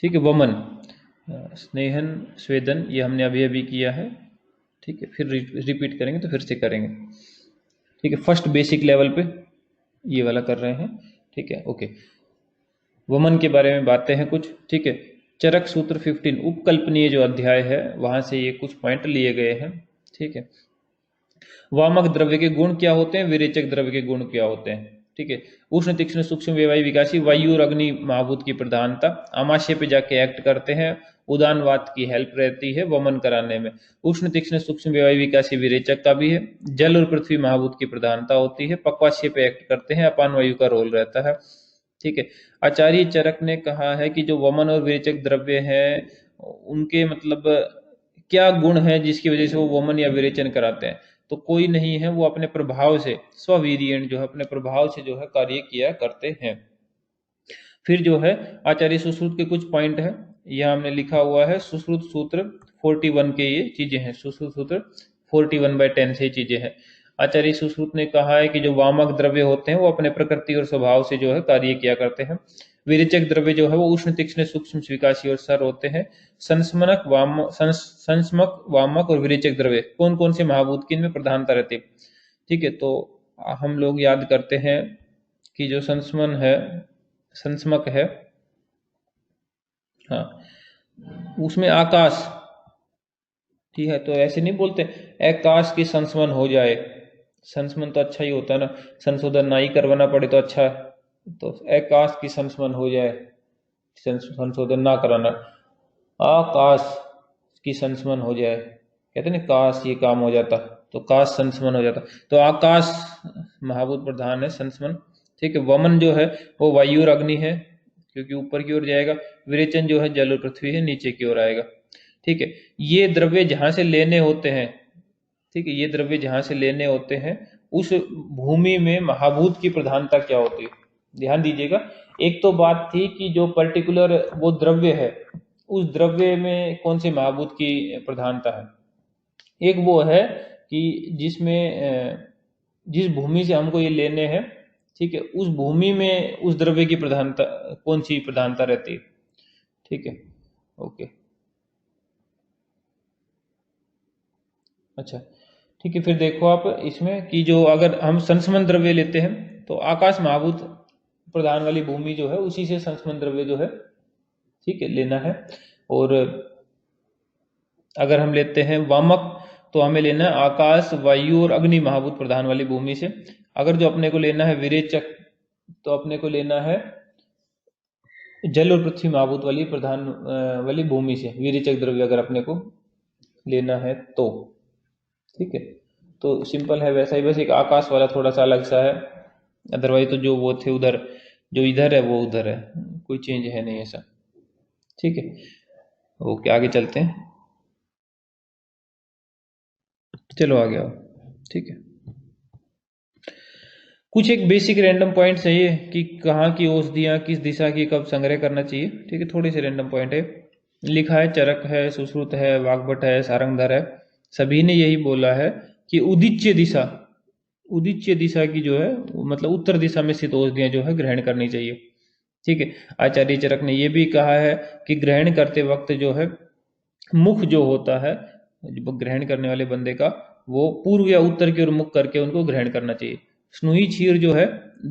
ठीक है, वमन, स्नेहन, स्वेदन, ये हमने अभी अभी किया है। ठीक है, फिर रिपीट करेंगे तो फिर से करेंगे। ठीक है, फर्स्ट बेसिक लेवल पे ये वाला कर रहे हैं। ठीक है, ओके। वमन के बारे में बातें हैं कुछ। ठीक है, चरक सूत्र 15 उपकल्पनीय जो अध्याय है वहां से ये कुछ पॉइंट लिए गए हैं। ठीक है, वामक द्रव्य के गुण क्या होते हैं, विरेचक द्रव्य के गुण क्या होते हैं। ठीक है, उष्ण तीक्ष्ण सूक्ष्म व्यवायी विकासी वायु और अग्नि महाभूत की प्रधानता, आमाशय पे जाके एक्ट करते हैं, उदानवात की हेल्प रहती है वमन कराने में। उष्ण तीक्ष्ण सूक्ष्म व्यवायी विकासी विरेचक का भी है। जल और पृथ्वी महाभूत की प्रधानता होती है, पक्वाशय पे एक्ट करते हैं, अपान वायु का रोल रहता है। ठीक है, आचार्य चरक ने कहा है कि जो वमन और विरेचक द्रव्य है उनके मतलब क्या गुण है जिसकी वजह से वो वमन या विरेचन कराते हैं। तो कोई नहीं है, वो अपने प्रभाव से, स्ववीर्यण जो है अपने प्रभाव से जो है कार्य किया करते हैं। फिर जो है आचार्य सुश्रुत के कुछ पॉइंट है, यह हमने लिखा हुआ है। सुश्रुत सूत्र 41 के ये चीजें हैं। सुश्रुत सूत्र 41/10 से चीजें हैं। आचार्य सुश्रुत ने कहा है कि जो वामक द्रव्य होते हैं वो अपने प्रकृति और स्वभाव से जो है कार्य किया करते हैं। विरेचक द्रव्य जो है वो उष्ण तीक्ष्ण सूक्ष्म स्वीकाशी और सर होते हैं। संस्मक, वामक और विरेचक द्रव्य कौन कौन से महाभूत की इनमें प्रधानता रहती है। ठीक है, तो हम लोग याद करते हैं कि जो संस्मन है, संस्मक है, हाँ, उसमें आकाश। ठीक है, तो ऐसे नहीं बोलते आकाश की संस्मरण हो जाए। संस्मरण तो अच्छा ही होता है ना, संशोधन ना ही करवाना पड़े तो अच्छा है। तो आकाश की संस्मरण हो जाए, संशोधन ना कराना। आकाश की संस्मरण हो जाए, कहते ना काश ये काम हो जाता, तो काश संस्मरण हो जाता। तो आकाश महाभूत प्रधान है संस्मरण। ठीक है, वमन जो है वो वायु और अग्नि है, क्योंकि ऊपर की ओर जाएगा। विरेचन जो है जल और पृथ्वी है, नीचे की ओर आएगा। ठीक है, ये द्रव्य जहां से लेने होते हैं, ठीक है, ये द्रव्य जहां से लेने होते हैं उस भूमि में महाभूत की प्रधानता क्या होती है, ध्यान दीजिएगा। एक तो बात थी कि जो पर्टिकुलर वो द्रव्य है, उस द्रव्य में कौन से महाभूत की प्रधानता है। एक वो है कि जिसमें जिस भूमि से हमको ये लेने हैं, ठीक है, उस भूमि में उस द्रव्य की प्रधानता, कौन सी प्रधानता रहती है। ठीक है, ओके, अच्छा। ठीक है, फिर देखो आप इसमें कि जो अगर हम संस्मरण द्रव्य लेते हैं तो आकाश महाभूत प्रधान वाली भूमि जो है उसी से संस्मरण द्रव्य जो है, ठीक है, लेना है। और अगर हम लेते हैं वामक तो हमें लेना है आकाश, वायु और अग्नि महाभूत प्रधान वाली भूमि से। अगर जो अपने को लेना है विरेचक तो अपने को लेना है जल और पृथ्वी महाभूत वाली प्रधान वाली भूमि से विरेचक द्रव्य अगर अपने को लेना है तो। ठीक है, तो सिंपल है वैसा ही, बस एक आकाश वाला थोड़ा सा अलग सा है। अदरवाइज तो जो वो थे उधर, जो इधर है वो उधर है, कोई चेंज है नहीं ऐसा। ठीक है, ओके, आगे चलते हैं। चलो आगे आओ। ठीक है, कुछ एक बेसिक रैंडम पॉइंट्स है ये कि कहाँ की औषधियाँ किस दिशा की कब संग्रह करना चाहिए। ठीक है, थोड़ी सी रैंडम पॉइंट है। लिखा है चरक है, सुश्रुत है, वाग्भट है, सारंगधर है, सभी ने यही बोला है कि उदीच्य दिशा, उदीच्य दिशा की जो है मतलब उत्तर दिशा में स्थित औषधियाँ जो है ग्रहण करनी चाहिए। ठीक है, आचार्य चरक ने यह भी कहा है कि ग्रहण करते वक्त जो है मुख जो होता है ग्रहण करने वाले बंदे का, वो पूर्व या उत्तर की ओर मुख करके उनको ग्रहण करना चाहिए। स्नूही क्षीर जो है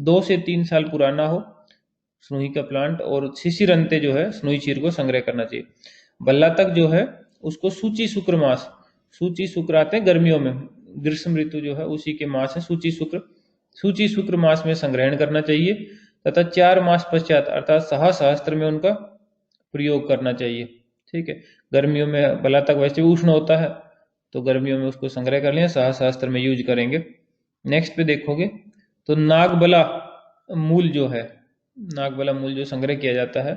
2 से 3 साल पुराना हो, स्नूही का प्लांट, और शिशिर अंते जो है स्नूही क्षीर को संग्रह करना चाहिए। बल्ला तक जो है उसको सूची शुक्र मास, सूची शुक्र आते हैं गर्मियों में, ग्रीष्म ऋतु जो है उसी के मास है सूची शुक्र, सूची शुक्र मास में संग्रहण करना चाहिए। तथा 4 मास पश्चात अर्थात सहस्त्र में उनका प्रयोग करना चाहिए। ठीक है, गर्मियों में भला तक वैसे भी उष्ण होता है, तो गर्मियों में उसको संग्रह कर लें, सहस्त्र में यूज करेंगे। नेक्स्ट पे देखोगे तो नागबला मूल जो है, नागबला मूल जो संग्रह किया जाता है,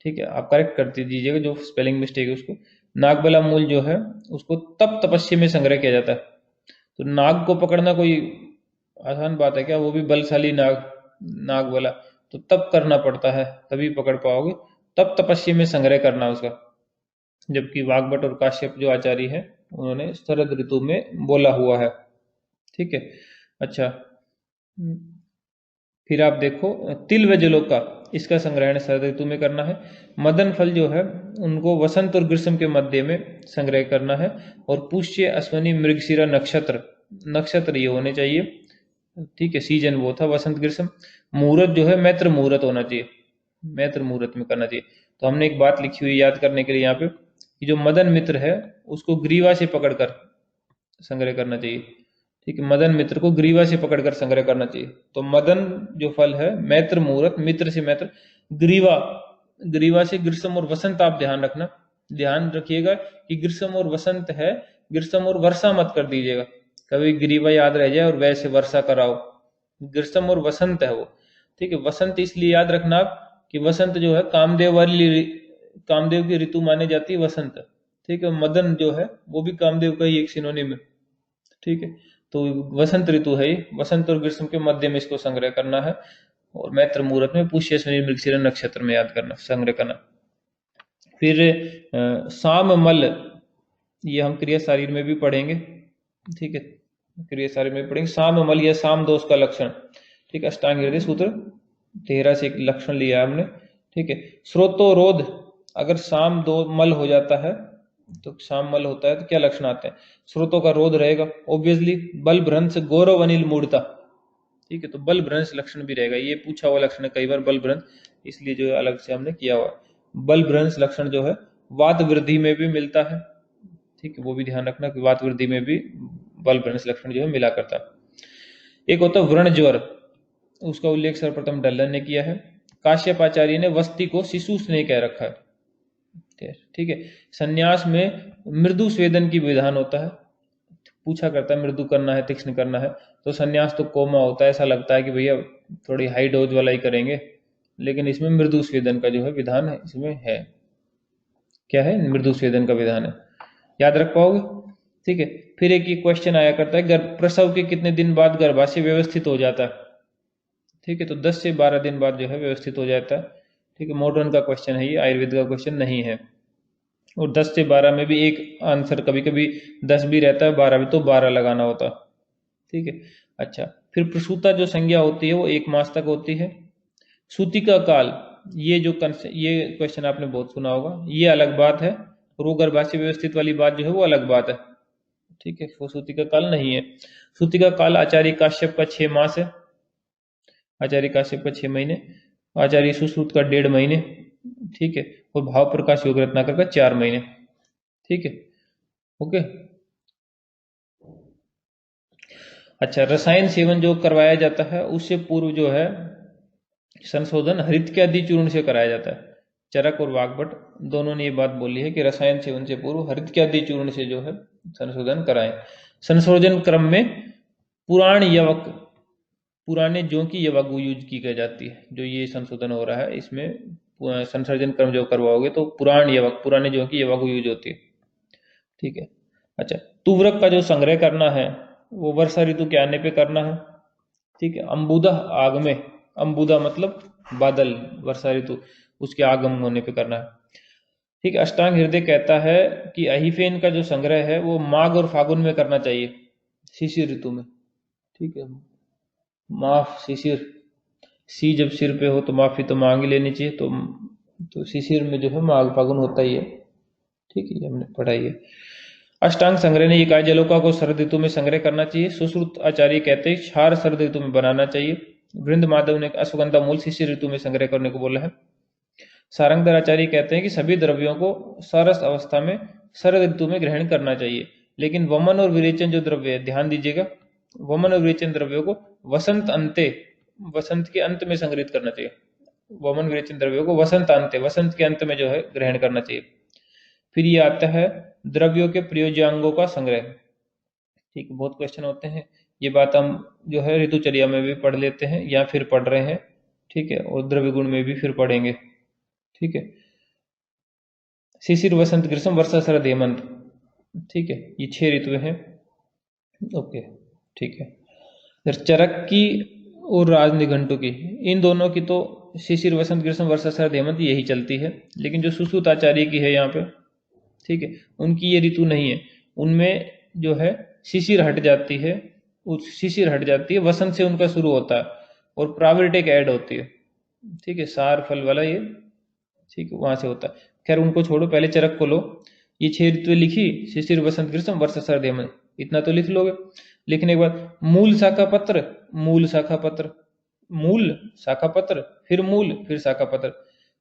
ठीक है, आप करेक्ट कर दीजिएगा जो स्पेलिंग मिस्टेक है उसको। नागबला मूल जो है उसको तप तपस्या में संग्रह किया जाता है। तो नाग को पकड़ना कोई आसान बात है क्या, वो भी बलशाली नाग, नागबला, तो तप करना पड़ता है तभी पकड़ पाओगे। तप तपस्या में संग्रह करना उसका। जबकि वाग्भट और काश्यप जो आचार्य हैं उन्होंने शरद ऋतु में बोला हुआ है। ठीक है, अच्छा, फिर आप देखो तिल व जलोका, इसका संग्रहण शरद ऋतु में करना है। मदन फल जो है उनको वसंत और ग्रीष्म के मध्य में संग्रह करना है। और पुष्य, अश्विनी, मृगशिरा नक्षत्र, नक्षत्र ये होने चाहिए, ठीक है। सीजन वो था वसंत ग्रीष्म। मुहूर्त जो है मैत्र मुहूर्त होना चाहिए, मैत्र मुहूर्त में करना चाहिए। तो हमने एक बात लिखी हुई याद करने के लिए यहाँ पे कि जो मदन मित्र है उसको ग्रीवा से पकड़कर संग्रह करना चाहिए, ठीक है। मदन मित्र को ग्रीवा से पकड़कर संग्रह करना चाहिए। तो मदन जो फल है मैत्र मुहूर्त, मित्र से मैत्र, ग्रीवा, ग्रीवा से ग्रीष्म और वसंत। आप ध्यान रखना, ध्यान रखिएगा कि ग्रीष्म और वसंत है, ग्रीष्म और वर्षा मत कर दीजिएगा, कभी ग्रीवा याद रह जाए और वैसे वर्षा कराओ। ग्रीष्म और वसंत है वो, ठीक है। वसंत इसलिए याद रखना आप कि वसंत जो है कामदेव वाली, कामदेव की ऋतु मानी जाती है वसंत, ठीक है। मदन जो है वो भी कामदेव का ही एक सिनोनिम है, ठीक है। तो वसंत ऋतु है, वसंत और ग्रीष्म के मध्य में इसको संग्रह करना है। और मैत्र मुहूर्त में पुष्य, अश्विनी, मृगशिरा नक्षत्र में याद करना, संग्रह करना। फिर साम मल, ये हम क्रिया शरीर में भी पढ़ेंगे, ठीक है। क्रिया शरीर में पढ़ेंगे साम मल या साम दोष का लक्षण, ठीक है। अष्टांग हृदय सूत्र 13 से एक लक्षण लिया है हमने, ठीक है। स्रोतोरोध, अगर साम दो मल हो जाता है तो शाम मल होता है तो क्या लक्षण आते हैं? स्रोतों का रोध रहेगा ऑब्वियसली। बल भ्रंश, गौरव अनिल मूर्ता, ठीक है। तो बल भ्रंश लक्षण भी रहेगा, ये पूछा हुआ लक्षण है कई बार बल भ्रंश, इसलिए जो है अलग से हमने किया हुआ है। बल भ्रंश लक्षण जो है वात वृद्धि में भी मिलता है, ठीक है। वो भी ध्यान रखना कि वात वृद्धि में भी बल भ्रंश लक्षण जो है मिला करता है। एक होता है व्रण ज्वर, उसका उल्लेख सर्वप्रथम डल्लन ने किया है। काश्यपाचार्य ने वस्ती को शिशु स्नेह कह रखा है, ठीक है। संन्यास में मृदु स्वेदन की विधान होता है, पूछा करता है मृदु करना है तीक्ष्ण करना है, तो संन्यास तो कोमा होता है, ऐसा लगता है कि भैया थोड़ी हाई डोज वाला ही करेंगे, लेकिन इसमें मृदु स्वेदन का जो है विधान है, इसमें है क्या है, मृदु स्वेदन का विधान है, याद रख पाओगे, ठीक है। फिर एक ये क्वेश्चन आया करता है गर्भ प्रसव के कितने दिन बाद गर्भाशय व्यवस्थित हो जाता है, ठीक है। तो 10 से 12 दिन बाद जो है व्यवस्थित हो जाता है, ठीक है। मॉडर्न का क्वेश्चन है ये, आयुर्वेद का क्वेश्चन नहीं है। और 10 से 12 में भी एक आंसर, कभी कभी 10 भी रहता है 12 भी, तो 12 लगाना होता है, ठीक है। अच्छा, फिर प्रसूता जो संज्ञा होती है वो 1 मास तक होती है। सूती का काल, ये जो ये क्वेश्चन आपने बहुत सुना होगा, ये अलग बात है, और वो गर्भाशय व्यवस्थित वाली बात जो है वो अलग बात है, ठीक है। वो सूती का काल नहीं है। सूती का काल आचार्य काश्यप का 6 मास है, आचार्य काश्यप का 6 महीने, आचार्य सुश्रुत का 1.5 महीने, ठीक है। और भाव प्रकाश योग रत्नाकर का 4 महीने, ठीक है। ओके। अच्छा, रसायन सेवन जो करवाया जाता है उससे पूर्व जो है संशोधन हरितक्यादि चूर्ण से कराया जाता है। चरक और वाग्भट दोनों ने ये बात बोली है कि रसायन सेवन से पूर्व हरितक्यादि चूर्ण से जो है संशोधन कराएं। संशोधन क्रम में पुराण यवक, पुराने जो की यवागु यूज की जाती है, जो ये संशोधन हो रहा है इसमें संसर्जन क्रम जो करवाओगे तो पुराण यवक, पुराने जो की यवागु यूज होती है, ठीक है। अच्छा, तुवरक का जो संग्रह करना है वो वर्षा ऋतु के आने पे करना है, ठीक है। अंबुदा आगमे, अंबुदा मतलब बादल, वर्षा ऋतु उसके आगम होने पे करना है, ठीक है। अष्टांग हृदय कहता है कि अहिफेन का जो संग्रह है वो माघ और फागुन में करना चाहिए, शिशिर ऋतु में, ठीक है। माफ शिशिर, सी जब सिर पे हो तो माफी तो मांग ही लेनी चाहिए, तो शिशिर में जो है माघ फागुन होता ही है, ठीक है। ये हमने पढ़ाई है। अष्टांग संग्रह ने ये कहा जलोका को शरद ऋतु में संग्रह करना चाहिए। सुश्रुत आचार्य कहते हैं क्षार शरद ऋतु में बनाना चाहिए। वृंद माधव ने अश्वगंधा मूल शिशिर ऋतु में संग्रह करने को बोला है। सारंगधर आचार्य कहते हैं कि सभी द्रव्यों को सरस अवस्था में शरद ऋतु में ग्रहण करना चाहिए, लेकिन वमन और विरेचन जो द्रव्य है, ध्यान दीजिएगा, वमन और विरेचन द्रव्यों को वसंत अंते, वसंत के अंत में संग्रहित करना चाहिए। वमन विरेचन द्रव्यों को वसंत अंत, वसंत के अंत में जो है ग्रहण करना चाहिए। फिर ये आता है द्रव्यों के प्रयोज्यांगों का संग्रह, ठीक है। बहुत क्वेश्चन होते हैं, ये बात हम जो है ऋतुचर्या में भी पढ़ लेते हैं या फिर पढ़ रहे हैं, ठीक है। और द्रव्य गुण में भी फिर पढ़ेंगे, ठीक है। शिशिर, वसंत, ग्रीष्म, वर्षा, शरद, हेमंत, ठीक है। ये 6 ऋतुएं हैं, ओके, ठीक है। फिर चरक की और राजनिघंटु की, इन दोनों की तो शिशिर, वसंत, ग्रीष्म, वर्षा, शरद, हेमंत यही चलती है, लेकिन जो सुश्रुत आचार्य की है यहाँ पे, ठीक है, उनकी ये ऋतु नहीं है। उनमें जो है शिशिर हट जाती है, उस शिशिर हट जाती है, वसंत से उनका शुरू होता है, और प्रावृट एक ऐड होती है, ठीक है, सार फल वाला ये, ठीक है, वहां से होता है। खैर उनको छोड़ो, पहले चरक को लो। ये 6 ऋतुएं लिखी, शिशिर वसंत ग्रीष्म वर्षा शरद हेमंत, इतना तो लिख लोगे। लिखने के बाद मूल शाखा पत्र, मूल शाखा पत्र, मूल शाखा पत्र, फिर मूल, फिर शाखा पत्र।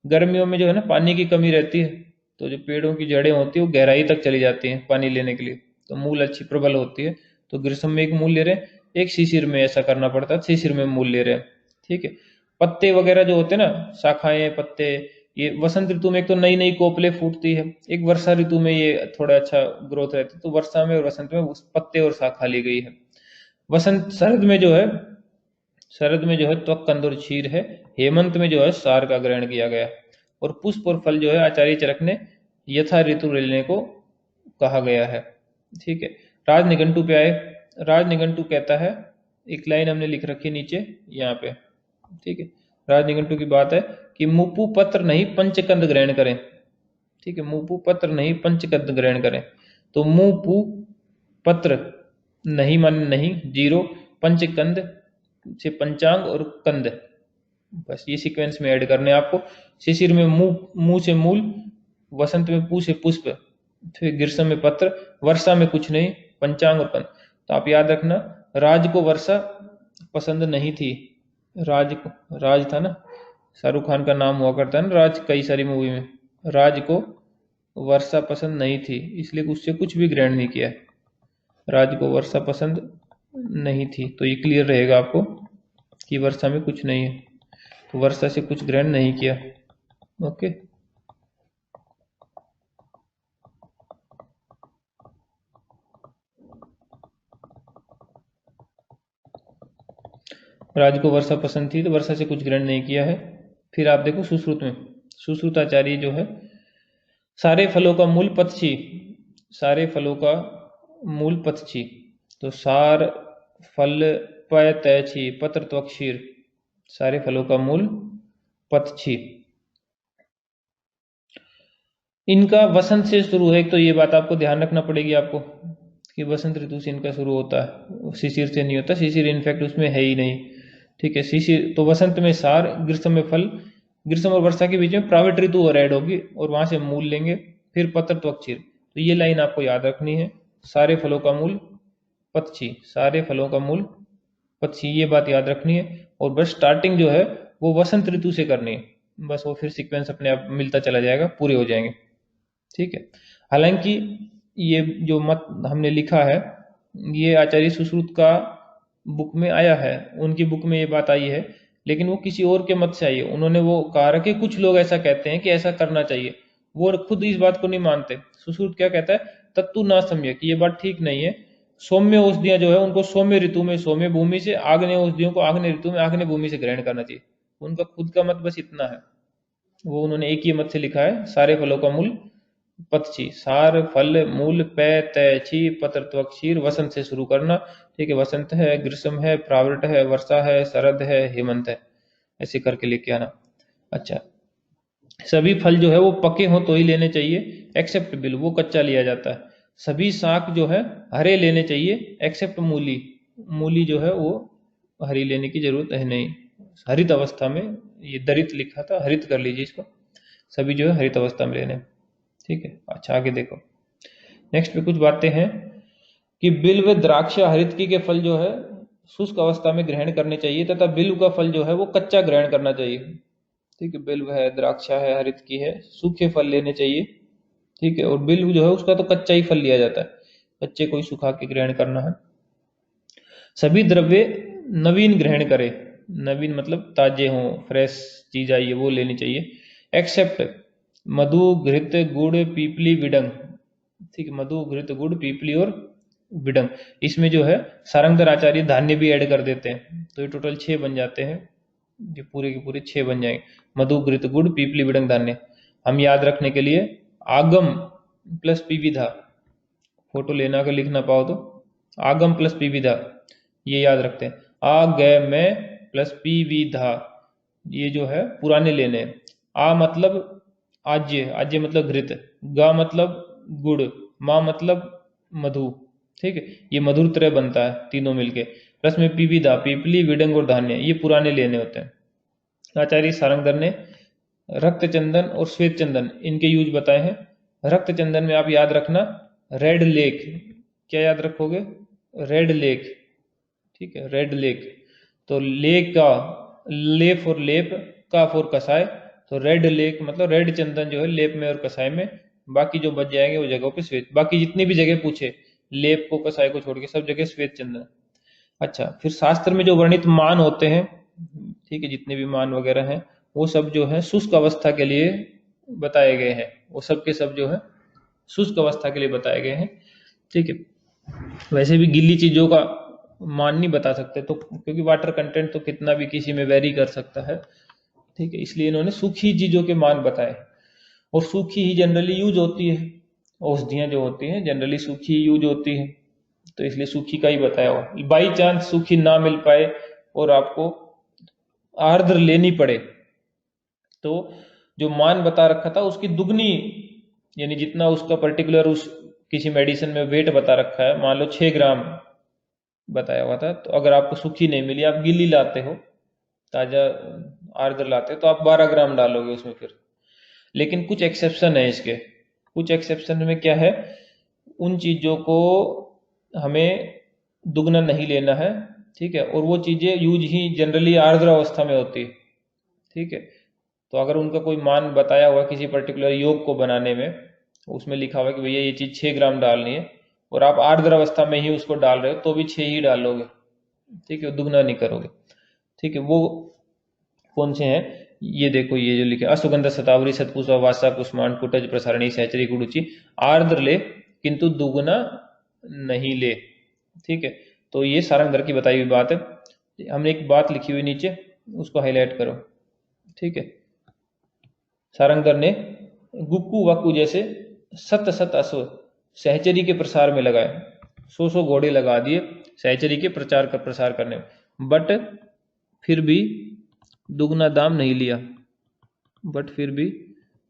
गर्मियों में जो है ना पानी की कमी रहती है, तो जो पेड़ों की जड़ें होती है वो गहराई तक चली जाती हैं पानी लेने के लिए, तो मूल अच्छी प्रबल होती है। तो ग्रीष्म में एक मूल ले रहे हैं, एक शिशिर में ऐसा करना पड़ता है, शिशिर में मूल ले रहे हैं, ठीक है। पत्ते वगैरह जो होते हैं ना, शाखाएं पत्ते, ये वसंत ऋतु में एक तो नई नई कोपले फूटती है, एक वर्षा ऋतु में ये थोड़ा अच्छा ग्रोथ रहती है, तो वर्षा में और वसंत में उस पत्ते और शाखा ली गई है। वसंत शरद में जो है, शरद में जो है त्वक कंद और क्षीर है, हेमंत में जो है सार का ग्रहण किया गया, और पुष्प और फल जो है आचार्य चरक ने यथा ऋतु लेने को कहा गया है, ठीक है। राज निघंटु पे आए। राज निघंटु कहता है, एक लाइन हमने लिख रखी है नीचे यहाँ पे, ठीक है। राज निघंटु की बात है कि मुपु पत्र नहीं पंचकंद ग्रहण करें, ठीक है, मुपु पत्र नहीं पंचकंद ग्रहण करें। तो मुपु पत्र नहीं माने नहीं, जीरो, पंचकंद से पंचांग और कंद, बस ये सीक्वेंस में ऐड करने आपको। शिशिर में मुंह से मूल, वसंत में पू से पुष्प, फिर ग्रीष्म में पत्र, वर्षा में कुछ नहीं, पंचांग और कंद। तो आप याद रखना, राज को वर्षा पसंद नहीं थी, राज को, राज था ना, शाहरुख खान का नाम हुआ करता है ना राज कई सारी मूवी में, राज को वर्षा पसंद नहीं थी, इसलिए उससे कुछ भी ग्रहण नहीं किया। राज को वर्षा पसंद नहीं थी, तो ये क्लियर रहेगा आपको कि वर्षा में कुछ नहीं है, तो वर्षा से कुछ ग्रहण नहीं किया। ओके, राज को वर्षा पसंद थी तो वर्षा से कुछ ग्रहण नहीं किया है। फिर आप देखो सुश्रुत में, सुश्रुत आचार्य जो है, सारे फलों का मूल पतछी, सारे फलों का मूल पतछी, तो सार फल पय तयछी पत्र त्वक्षीर, सारे फलों का मूल पतछी। इनका वसंत से शुरू है, तो ये बात आपको ध्यान रखना पड़ेगी आपको कि वसंत ऋतु से इनका शुरू होता है, शिशिर से नहीं होता, शिशिर इनफैक्ट उसमें है ही नहीं, ठीक है। शिशिर तो वसंत में सार, ग्रीष्म में फल, ग्रीष्म और वर्षा के बीच में प्राविट ऋतु और ऐड होगी और वहां से मूल लेंगे, फिर पत्र त्वक्षीर। तो ये लाइन आपको याद रखनी है, सारे फलों का मूल पतछी, सारे फलों का मूल पतछी, ये बात याद रखनी है। और बस स्टार्टिंग जो है वो वसंत ऋतु से करनी है, बस वो फिर सीक्वेंस अपने आप मिलता चला जाएगा, पूरे हो जाएंगे, ठीक है। हालांकि ये जो मत हमने लिखा है, ये आचार्य सुश्रुत का बुक में आया है, उनकी बुक में ये बात आई है, लेकिन वो किसी और के मत से आई है। उन्होंने वो कहा कि कुछ लोग ऐसा कहते हैं कि ऐसा करना चाहिए, वो खुद इस बात को नहीं मानते। सुश्रुत क्या कहता है, तत्तु ना सम्यक, ये बात ठीक नहीं है। सौम्य औषधियां जो है उनको सौम्य ऋतु में सौम्य भूमि से, आग्नेय औषधियों को आग्नेय ऋतु में आग्नेय भूमि से ग्रहण करना चाहिए। उनका खुद का मत बस इतना है, वो उन्होंने एक ही मत से लिखा है, सारे फलों का मूल पतछी, सार फल मूल पय तय छी पत्र त्वक्षीर, वसंत से शुरू करना, ठीक है। वसंत है, ग्रीष्म है, प्रावृट है, वर्षा है, शरद है, हेमंत है, ऐसे करके लेके आना। अच्छा, सभी फल जो है वो पके हो तो ही लेने चाहिए, एक्सेप्ट बिल, वो कच्चा लिया जाता है। सभी शाक जो है हरे लेने चाहिए, एक्सेप्ट मूली, मूली जो है वो हरी लेने की जरूरत है नहीं, हरित अवस्था में, ये दरित लिखा था, हरित कर लीजिए इसको, सभी जो है हरित अवस्था में लेने, ठीक है। अच्छा आगे देखो, नेक्स्ट पे कुछ बातें हैं कि बिल्व द्राक्षा हरितकी के फल जो है शुष्क अवस्था में ग्रहण करने चाहिए, तथा बिल्व का फल जो है वो कच्चा ग्रहण करना चाहिए, ठीक है। बिल्व है, द्राक्षा है, हरितकी है, सूखे फल लेने चाहिए, ठीक है। और बिल्व जो है उसका तो कच्चा ही फल लिया जाता है, कच्चे को ही सुखा के ग्रहण करना है। सभी द्रव्य नवीन ग्रहण करे, नवीन मतलब ताजे हों, फ्रेश चीज आई है वो लेनी चाहिए, एक्सेप्ट मधु घृत गुड़ पीपली विडंग, ठीक है। मधु घृत गुड़ पीपली और विडंग, इसमें जो है सारंगधर आचार्य धान्य भी ऐड कर देते हैं, तो ये टोटल 6 बन जाते हैं, ये पूरे के पूरे 6 बन जाएंगे, मधु घृत गुड़ पीपली विडंग धान्य। हम याद रखने के लिए आगम प्लस पीविधा, फोटो लेना अगर लिखना पाओ तो आगम प्लस पीविधा, ये याद रखते हैं। आ गए में प्लस पीविधा, ये जो है पुराने लेने हैं। आ मतलब आज्य, आज्य मतलब घृत, गा मतलब गुड़, माँ मतलब मधु, ठीक है। ये मधुर तरह बनता है तीनों मिलके। प्लस में पीविदा, पीपली, विडंग और धान्य, ये पुराने लेने होते हैं। आचार्य सारंगधर ने रक्त चंदन और श्वेत चंदन इनके यूज बताए हैं। रक्त चंदन में आप याद रखना रेड लेक, क्या याद रखोगे? रेड लेक, ठीक है, रेड लेक। तो लेक का ले फॉर लेप, का फॉर कसाय, तो रेड लेक मतलब रेड चंदन जो है लेप में और कसाय में, बाकी जो बच जाएंगे वो जगहों पे श्वेत, बाकी जितनी भी जगह पूछे लेप को कसाय को छोड़ के सब जगह श्वेत चंदन। अच्छा, फिर शास्त्र में जो वर्णित मान होते हैं, ठीक है, जितने भी मान वगैरह हैं वो सब जो है शुष्क अवस्था के लिए बताए गए हैं, वो सब के सब जो है शुष्क अवस्था के लिए बताए गए हैं, ठीक है। वैसे भी गिल्ली चीजों का मान नहीं बता सकते, तो क्योंकि वाटर कंटेंट तो कितना भी किसी में वेरी कर सकता है, ठीक है, इसलिए इन्होंने सूखी चीजों के मान बताए, और सूखी ही जनरली यूज होती है, औषधियां जो होती हैं जनरली सूखी यूज होती है, तो इसलिए सूखी का ही बताया हुआ। बाई चांस सूखी ना मिल पाए और आपको आर्द्र लेनी पड़े, तो जो मान बता रखा था उसकी दुगनी, यानी जितना उसका पर्टिकुलर उस किसी मेडिसिन में वेट बता रखा है, मान लो 6 ग्राम बताया हुआ था, तो अगर आपको सूखी नहीं मिली, आप गीली लाते हो, ताजा आर्द्र लाते हो, तो आप 12 ग्राम डालोगे उसमें फिर। लेकिन कुछ एक्सेप्शन है इसके, कुछ एक्सेप्शन में क्या है, उन चीजों को हमें दुगना नहीं लेना है, ठीक है, और वो चीजें यूज ही जनरली आर्द्र अवस्था में होती है, ठीक है। तो अगर उनका कोई मान बताया हुआ किसी पर्टिकुलर योग को बनाने में, उसमें लिखा हुआ कि भैया ये चीज 6 ग्राम डालनी है, और आप आर्द्र अवस्था में ही उसको डाल रहे हो, तो भी 6 ही डालोगे, ठीक है, दुगना नहीं करोगे, ठीक है। वो कौन से हैं, ये देखो, ये जो लिखे अश्वगंधा, शतावरी, सतपुष्पा, वासा, कुष्मांड, कुटज, प्रसारणी, सहचरी, गुड़ुचि, आर्द्र ले किंतु दुगना नहीं ले, ठीक है। तो ये सारंगधर की बताई हुई बात है। हमने एक बात लिखी हुई नीचे, उसको हाईलाइट करो, ठीक है। सारंगधर ने गुक्कू वाक्कू जैसे सत सत अश्व सहचरी के प्रसार में लगाए, 100 घोड़े लगा दिए सहचरी के प्रसार करने में, बट फिर भी दुगना दाम नहीं लिया, बट फिर भी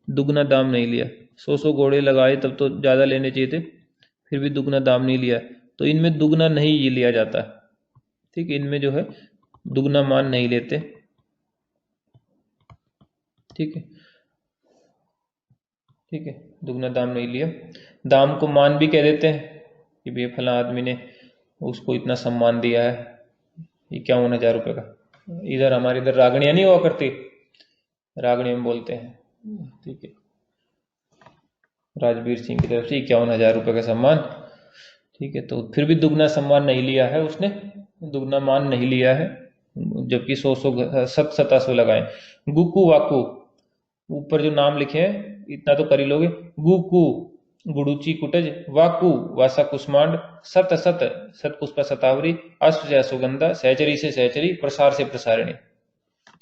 दुगना दाम नहीं लिया। 100 घोड़े लगाए तब तो ज़्यादा लेने चाहिए थे, फिर भी दुगना दाम नहीं लिया, तो इनमें दुगना नहीं ये लिया जाता, ठीक है, इनमें जो है दुगना मान नहीं लेते, ठीक है, ठीक है, दुगना दाम नहीं लिया। दाम को मान भी कह देते हैं कि भैया फला आदमी ने उसको इतना सम्मान दिया है, 51,000 रुपये का। इधर हमारे इधर रागणियाँ नहीं हुआ करती, रागणी में बोलते हैं, ठीक है, राजवीर सिंह की तरफ से 51,000 रुपये का सम्मान, ठीक है, तो फिर भी दुगना सम्मान नहीं लिया है उसने, दुगना मान नहीं लिया है, जबकि 100 सत अश्व लगाए। गुकू वाकू, ऊपर जो नाम लिखे हैं इतना तो कर ही लोगे, गुकू गुड़ुची कुटज, वाकू वासा कुष्मांड, सत सत सतपुष्पा शतावरी, अश्व से अश्वगंधा, सहचरी से सहचरी, प्रसार से प्रसारिणी,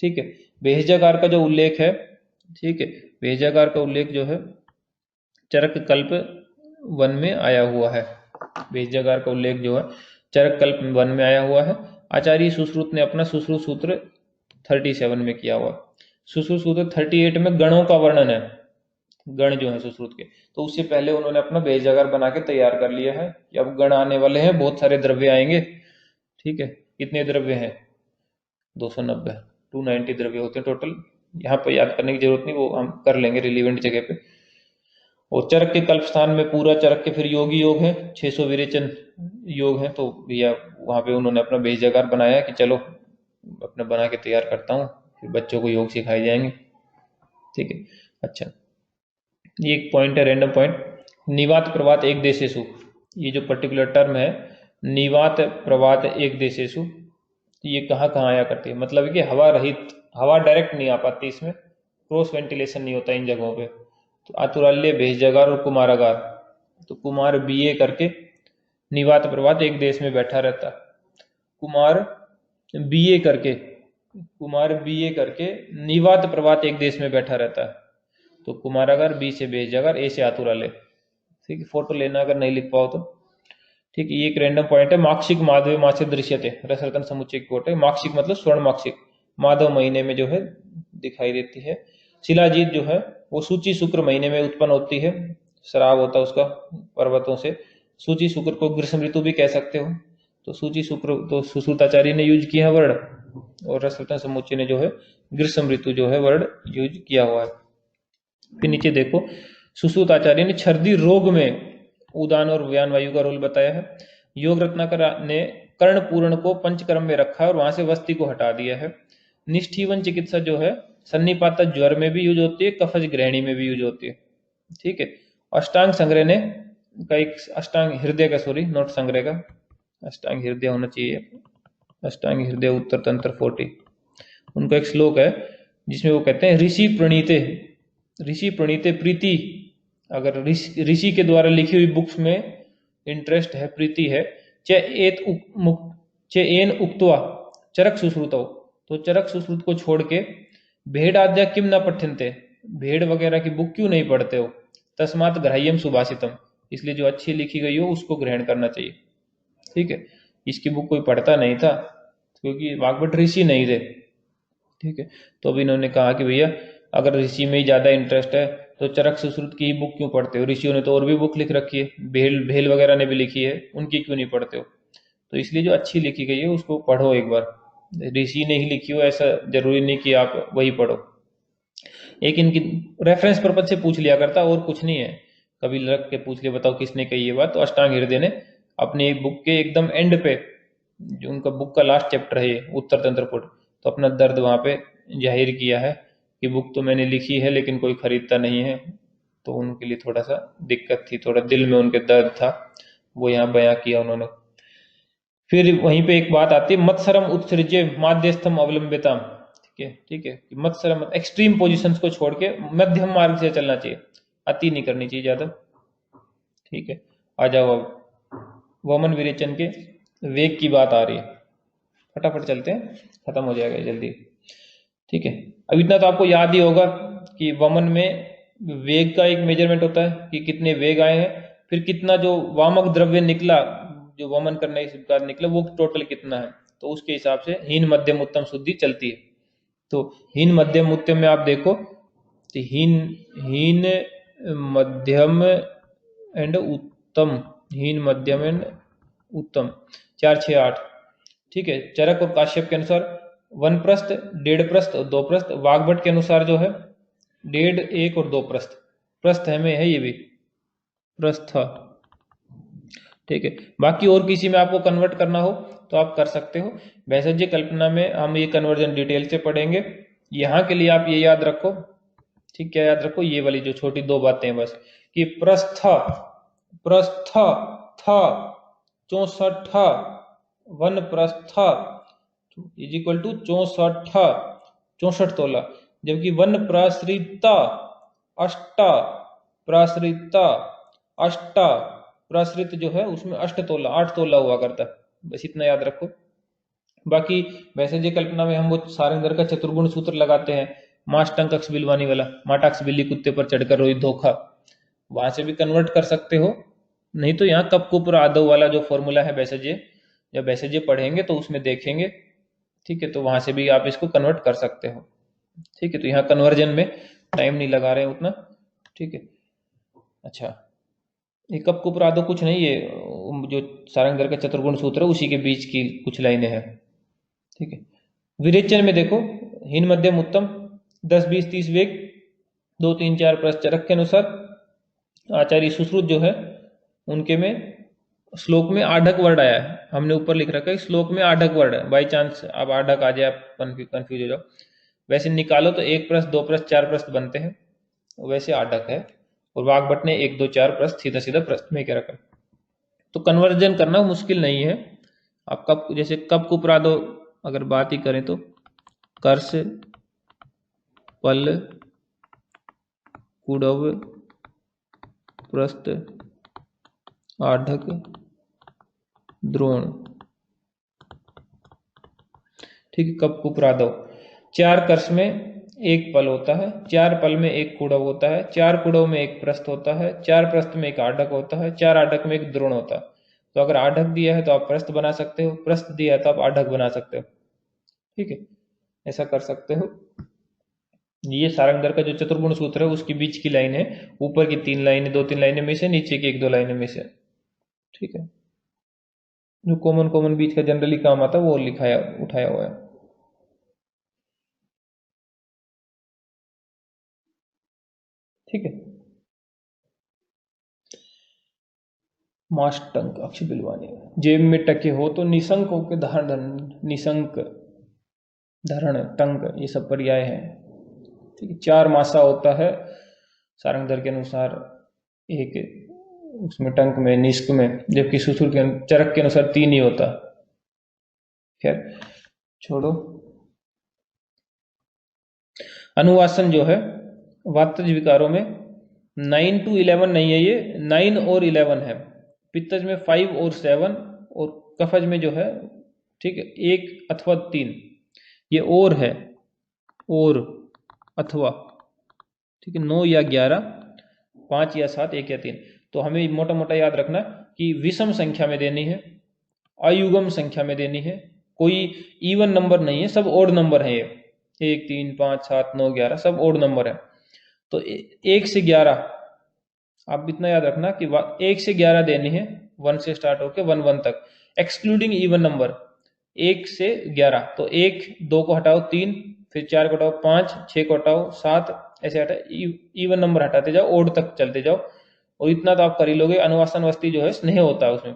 ठीक है। भेषजागार का जो उल्लेख है, ठीक है, भेषजागार का उल्लेख जो है चरक कल्प वन में आया हुआ है, भेषजागार का उल्लेख जो है चरक कल्प वन में आया हुआ है। आचार्य सुश्रुत ने अपना सुश्रुत सूत्र 37 में किया हुआ। सुश्रुत सूत्र 38 में गणों का वर्णन है, गण जो है सुश्रुत के, तो उससे पहले उन्होंने अपना भेषजागार बना के तैयार कर लिया है कि अब गण आने वाले हैं, बहुत सारे द्रव्य आएंगे, ठीक है। कितने द्रव्य हैं? 290, 290 द्रव्य होते हैं टोटल, यहाँ पर याद करने की जरूरत नहीं, वो हम कर लेंगे रिलीवेंट जगह पे। और चरक के कल्प स्थान में पूरा चरक के फिर योगी योग है, 600 विरेचन योग है, तो भैया वहाँ पे उन्होंने अपना भेषजागार बनाया कि चलो अपना बना के तैयार करता हूँ, फिर बच्चों को योग सिखाए जाएंगे, ठीक है। अच्छा, ये एक पॉइंट है, रैंडम पॉइंट, निवात प्रवात एक देशेषु, ये जो पर्टिकुलर टर्म है निवात प्रवात एक देशेषु, ये कहाँ कहाँ आया करती है, मतलब कि हवा रहित, हवा डायरेक्ट नहीं आ पाती इसमें, क्रॉस वेंटिलेशन नहीं होता इन जगहों पे। तो आतुराल्य, भेषजागार और कुमारागार, तो कुमार बीए करके निवात प्रवात एक देश में बैठा रहता, कुमार बीए करके, कुमार बीए करके निवात प्रवात एक देश में बैठा रहता है, तो कुमारागार, बी से भेषजागार, ए से आतुराल्य, ठीक है, फोटो लेना अगर नहीं लिख पाओ तो, ठीक है। ये एक रैंडम पॉइंट है। माक्षिक माधव मासे दृश्यते, रसरतन समुच्चय की कोट है, माक्षिक मतलब स्वर्ण माक्षिक, माधव महीने में जो है दिखाई देती है। शिलाजीत जो है वो सूची शुक्र महीने में उत्पन्न होती है, श्राव होता है उसका पर्वतों से, सूची शुक्र को ग्रीष्म ऋतु भी कह सकते हो, तो सूची तो सुश्रुताचार्य ने यूज किया है वर्ड, और रसरत्न समुच्चय ने जो है ग्रीष्म ऋतु जो है वर्ड यूज किया हुआ है। फिर नीचे देखो, सुश्रुताचार्य ने छर्दी रोग में उदान और व्यान वायु का रोल बताया है। योग रत्नाकर ने कर्ण पूर्ण को पंचकर्म में रखा है और वहां से वस्ती को हटा दिया है। निष्ठीवन चिकित्सा जो है सन्निपात ज्वर में भी यूज होती है, कफज ग्रहणी में भी यूज होती है। ठीक है। अष्टांग संग्रह ने का एक अष्टांग हृदय का, सॉरी नोट संग्रह का, अष्टांग हृदय होना चाहिए, अष्टांग हृदय उत्तर तंत्र 40, उनका एक श्लोक है जिसमें वो कहते हैं ऋषि प्रणीते प्रीति, अगर ऋषि के द्वारा लिखी हुई बुक्स में इंटरेस्ट है, प्रीति है, एन उक्त्वा चरक सुश्रुतौ, तो चरक सुश्रुत को छोड़ के भेड़ आद्या किम न पठ्यन्ते, भेड़ वगैरह की बुक क्यों नहीं पढ़ते हो, तस्मात् ग्राह्यम सुभाषितम, इसलिए जो अच्छी लिखी गई हो उसको ग्रहण करना चाहिए। ठीक है। इसकी बुक कोई पढ़ता नहीं था क्योंकि वाग्भट ऋषि नहीं थे। ठीक है। तो अब इन्होंने कहा कि भैया अगर ऋषि में ही ज्यादा इंटरेस्ट है तो चरक सुश्रुत की बुक क्यों पढ़ते हो, ऋषियों ने तो और भी बुक लिख रखी है, भेल वगैरह ने भी लिखी है, उनकी क्यों नहीं पढ़ते हो। तो इसलिए जो अच्छी लिखी गई है उसको पढ़ो एक बार, ऋषि ने ही लिखी हो ऐसा जरूरी नहीं कि आप वही पढ़ो। एक इनकी रेफरेंस पर्पज से पूछ लिया करता, और कुछ नहीं है, कभी लग के पूछ लिया बताओ किसने कही ये बात, तो अष्टांग हृदय ने अपनी बुक के एकदम एंड पे, जो उनका बुक का लास्ट चैप्टर है ये उत्तर तंत्र पुट, तो अपना दर्द वहां पे जाहिर किया है कि बुक तो मैंने लिखी है लेकिन कोई खरीदता नहीं है, तो उनके लिए थोड़ा सा दिक्कत थी, थोड़ा दिल में उनके दर्द था, वो यहाँ बयां किया उन्होंने। फिर वहीं पे एक बात आती है, मत्सरम उत्सृज्य माध्यस्थम अवलंबिता। ठीक है, ठीक है, मत्सरम एक्सट्रीम पोजीशंस को छोड़ के मध्यम मार्ग से चलना चाहिए, अति नहीं करनी चाहिए ज्यादा। ठीक है। आ जाओ अब वमन विरेचन के वेग की बात आ रही है, फटाफट चलते हैं, खत्म हो जाएगा जल्दी। ठीक है। अब इतना तो आपको याद ही होगा कि वमन में वेग का एक मेजरमेंट होता है कि कितने वेग आए हैं, फिर कितना जो वामक द्रव्य निकला, जो वमन करने के बाद निकला वो टोटल कितना है, तो उसके हिसाब से हीन मध्यम उत्तम शुद्धि चलती है। तो हीन मध्यम उत्तम में आप देखो तो हीन मध्यम एंड उत्तम, हीन मध्यम एंड उत्तम 4 6 8। ठीक है। चरक और काश्यप के अनुसार 1 प्रस्थ, 1.5 प्रस्थ और 2 प्रस्थ, वाग्भट के अनुसार जो है 1.5, 1 और 2 प्रस्थ, प्रस्थ में है ये भी प्रस्थ। ठीक है। बाकी और किसी में आपको कन्वर्ट करना हो तो आप कर सकते हो। वैसे कल्पना में हम ये कन्वर्जन डिटेल से पढ़ेंगे, यहाँ के लिए आप ये याद रखो। ठीक, क्या याद रखो, ये वाली जो छोटी 2 बातें बस, कि प्रस्थ प्रस्थ था 64 वन प्रस्थ इज इक्वल टू 64 तोला, जबकि वन प्रसृता अष्टा प्रसृता अष्टा प्रसृत जो है उसमें 8 तोला 8 तोला हुआ करता है, बस इतना याद रखो। बाकी वैसे कल्पना में हम वो सारंगधर का चतुर्गुण सूत्र लगाते हैं, माष्टंक अक्ष बिलवानी वाला, माटाक्ष बिल्ली कुत्ते पर चढ़कर रोई धोखा, वहां से भी कन्वर्ट कर सकते हो। नहीं तो यहाँ कप कुपर आदव वाला जो फॉर्मूला है वैसे जब वैसे पढ़ेंगे तो उसमें देखेंगे। ठीक है। तो वहां से भी आप इसको कन्वर्ट कर सकते हो। ठीक है। तो यहाँ कन्वर्जन में टाइम नहीं लगा रहे हैं उतना। ठीक है। अच्छा, ये कप कुपर आदव कुछ नहीं, ये जो सारंगधर का चतुर्गुण सूत्र है उसी के बीच की कुछ लाइनें हैं। ठीक है। विरेचन में देखो, हीन मध्यम उत्तम 10 20 30 वेग 2 3 4 प्रस्थ चरक के अनुसार। आचार्य सुश्रुत जो है उनके में श्लोक में आढ़क वर्ड आया है, हमने ऊपर लिख रखा है श्लोक में आढ़क वर्ड है, बाई चांस अब आढ़क आ जाए आप कंफ्यूज हो जाओ, वैसे निकालो तो 1 प्रस्थ 2 प्रस्थ 4 प्रस्थ बनते हैं, वैसे आढ़क है। और वाग्भट ने 1 2 4 प्रस्थ सीधा सीधा प्रस्थ में क्या रखा। तो कन्वर्जन करना मुश्किल नहीं है। आप कब जैसे कब कुपरादो अगर बात ही करें तो कर्ष पल कुडव प्रस्थ आढ़क द्रोण। ठीक है। कप कुपरादव 4 कर्ष में 1 पल होता है, 4 पल में 1 कुडव होता है, 4 कुडव में 1 प्रस्थ होता है, 4 प्रस्थ में 1 आढ़क होता है, 4 आढ़क में 1 द्रोण होता है। तो अगर आढ़क दिया है तो आप प्रस्थ बना सकते हो, प्रस्थ दिया है तो आप आढ़क बना सकते हो। ठीक है, ऐसा कर सकते हो। ये सारंगधर का जो चतुर्गुण सूत्र है उसके बीच की लाइन है, ऊपर की 3 लाइनें 2 3 लाइनें में से, नीचे की 1 2 लाइनें में से। ठीक है। जो कॉमन कॉमन बीच का जनरली काम आता है वो लिखाया उठाया हुआ है। ठीक है। माष्टंक अक्ष बिलवानी, जेब में टके हो तो निशंक हो के धारण, निशंक धरण टंक ये सब पर्याय हैं। ठीक है। 4 मासा होता है सारंगधर के अनुसार, एक उसमें टंक में निष्क में, जबकि सुसुर के चरक के अनुसार 3 ही होता। खैर छोड़ो। अनुवासन जो है वातज विकारों में 9 to 11 नहीं है, ये 9 और 11 है। पित्तज में 5 और 7, और कफज में जो है, ठीक है, 1 अथवा 3, ये और है, और अथवा, ठीक है, 9 या 11, 5 या 7, 1 या 3। तो हमें मोटा मोटा याद रखना कि विषम संख्या में देनी है, अयुग्म संख्या में देनी है, कोई इवन नंबर नहीं है, सब ओड नंबर है। ये 1 3 5 7 9 11 सब ओड नंबर है। तो 1 से 11 आप इतना याद रखना कि 1 से 11 देनी है, 1 से स्टार्ट होकर 1 1 तक, एक्सक्लूडिंग इवन नंबर 1 से 11। तो 1 2 को हटाओ 3, फिर 4 को हटाओ 5, 6 को हटाओ 7, ऐसे हटा इवन नंबर हटाते जाओ, ओड तक चलते जाओ, और इतना तो आप कर ही लोगे। अनुवासन वस्ती जो है स्नेह होता है उसमें,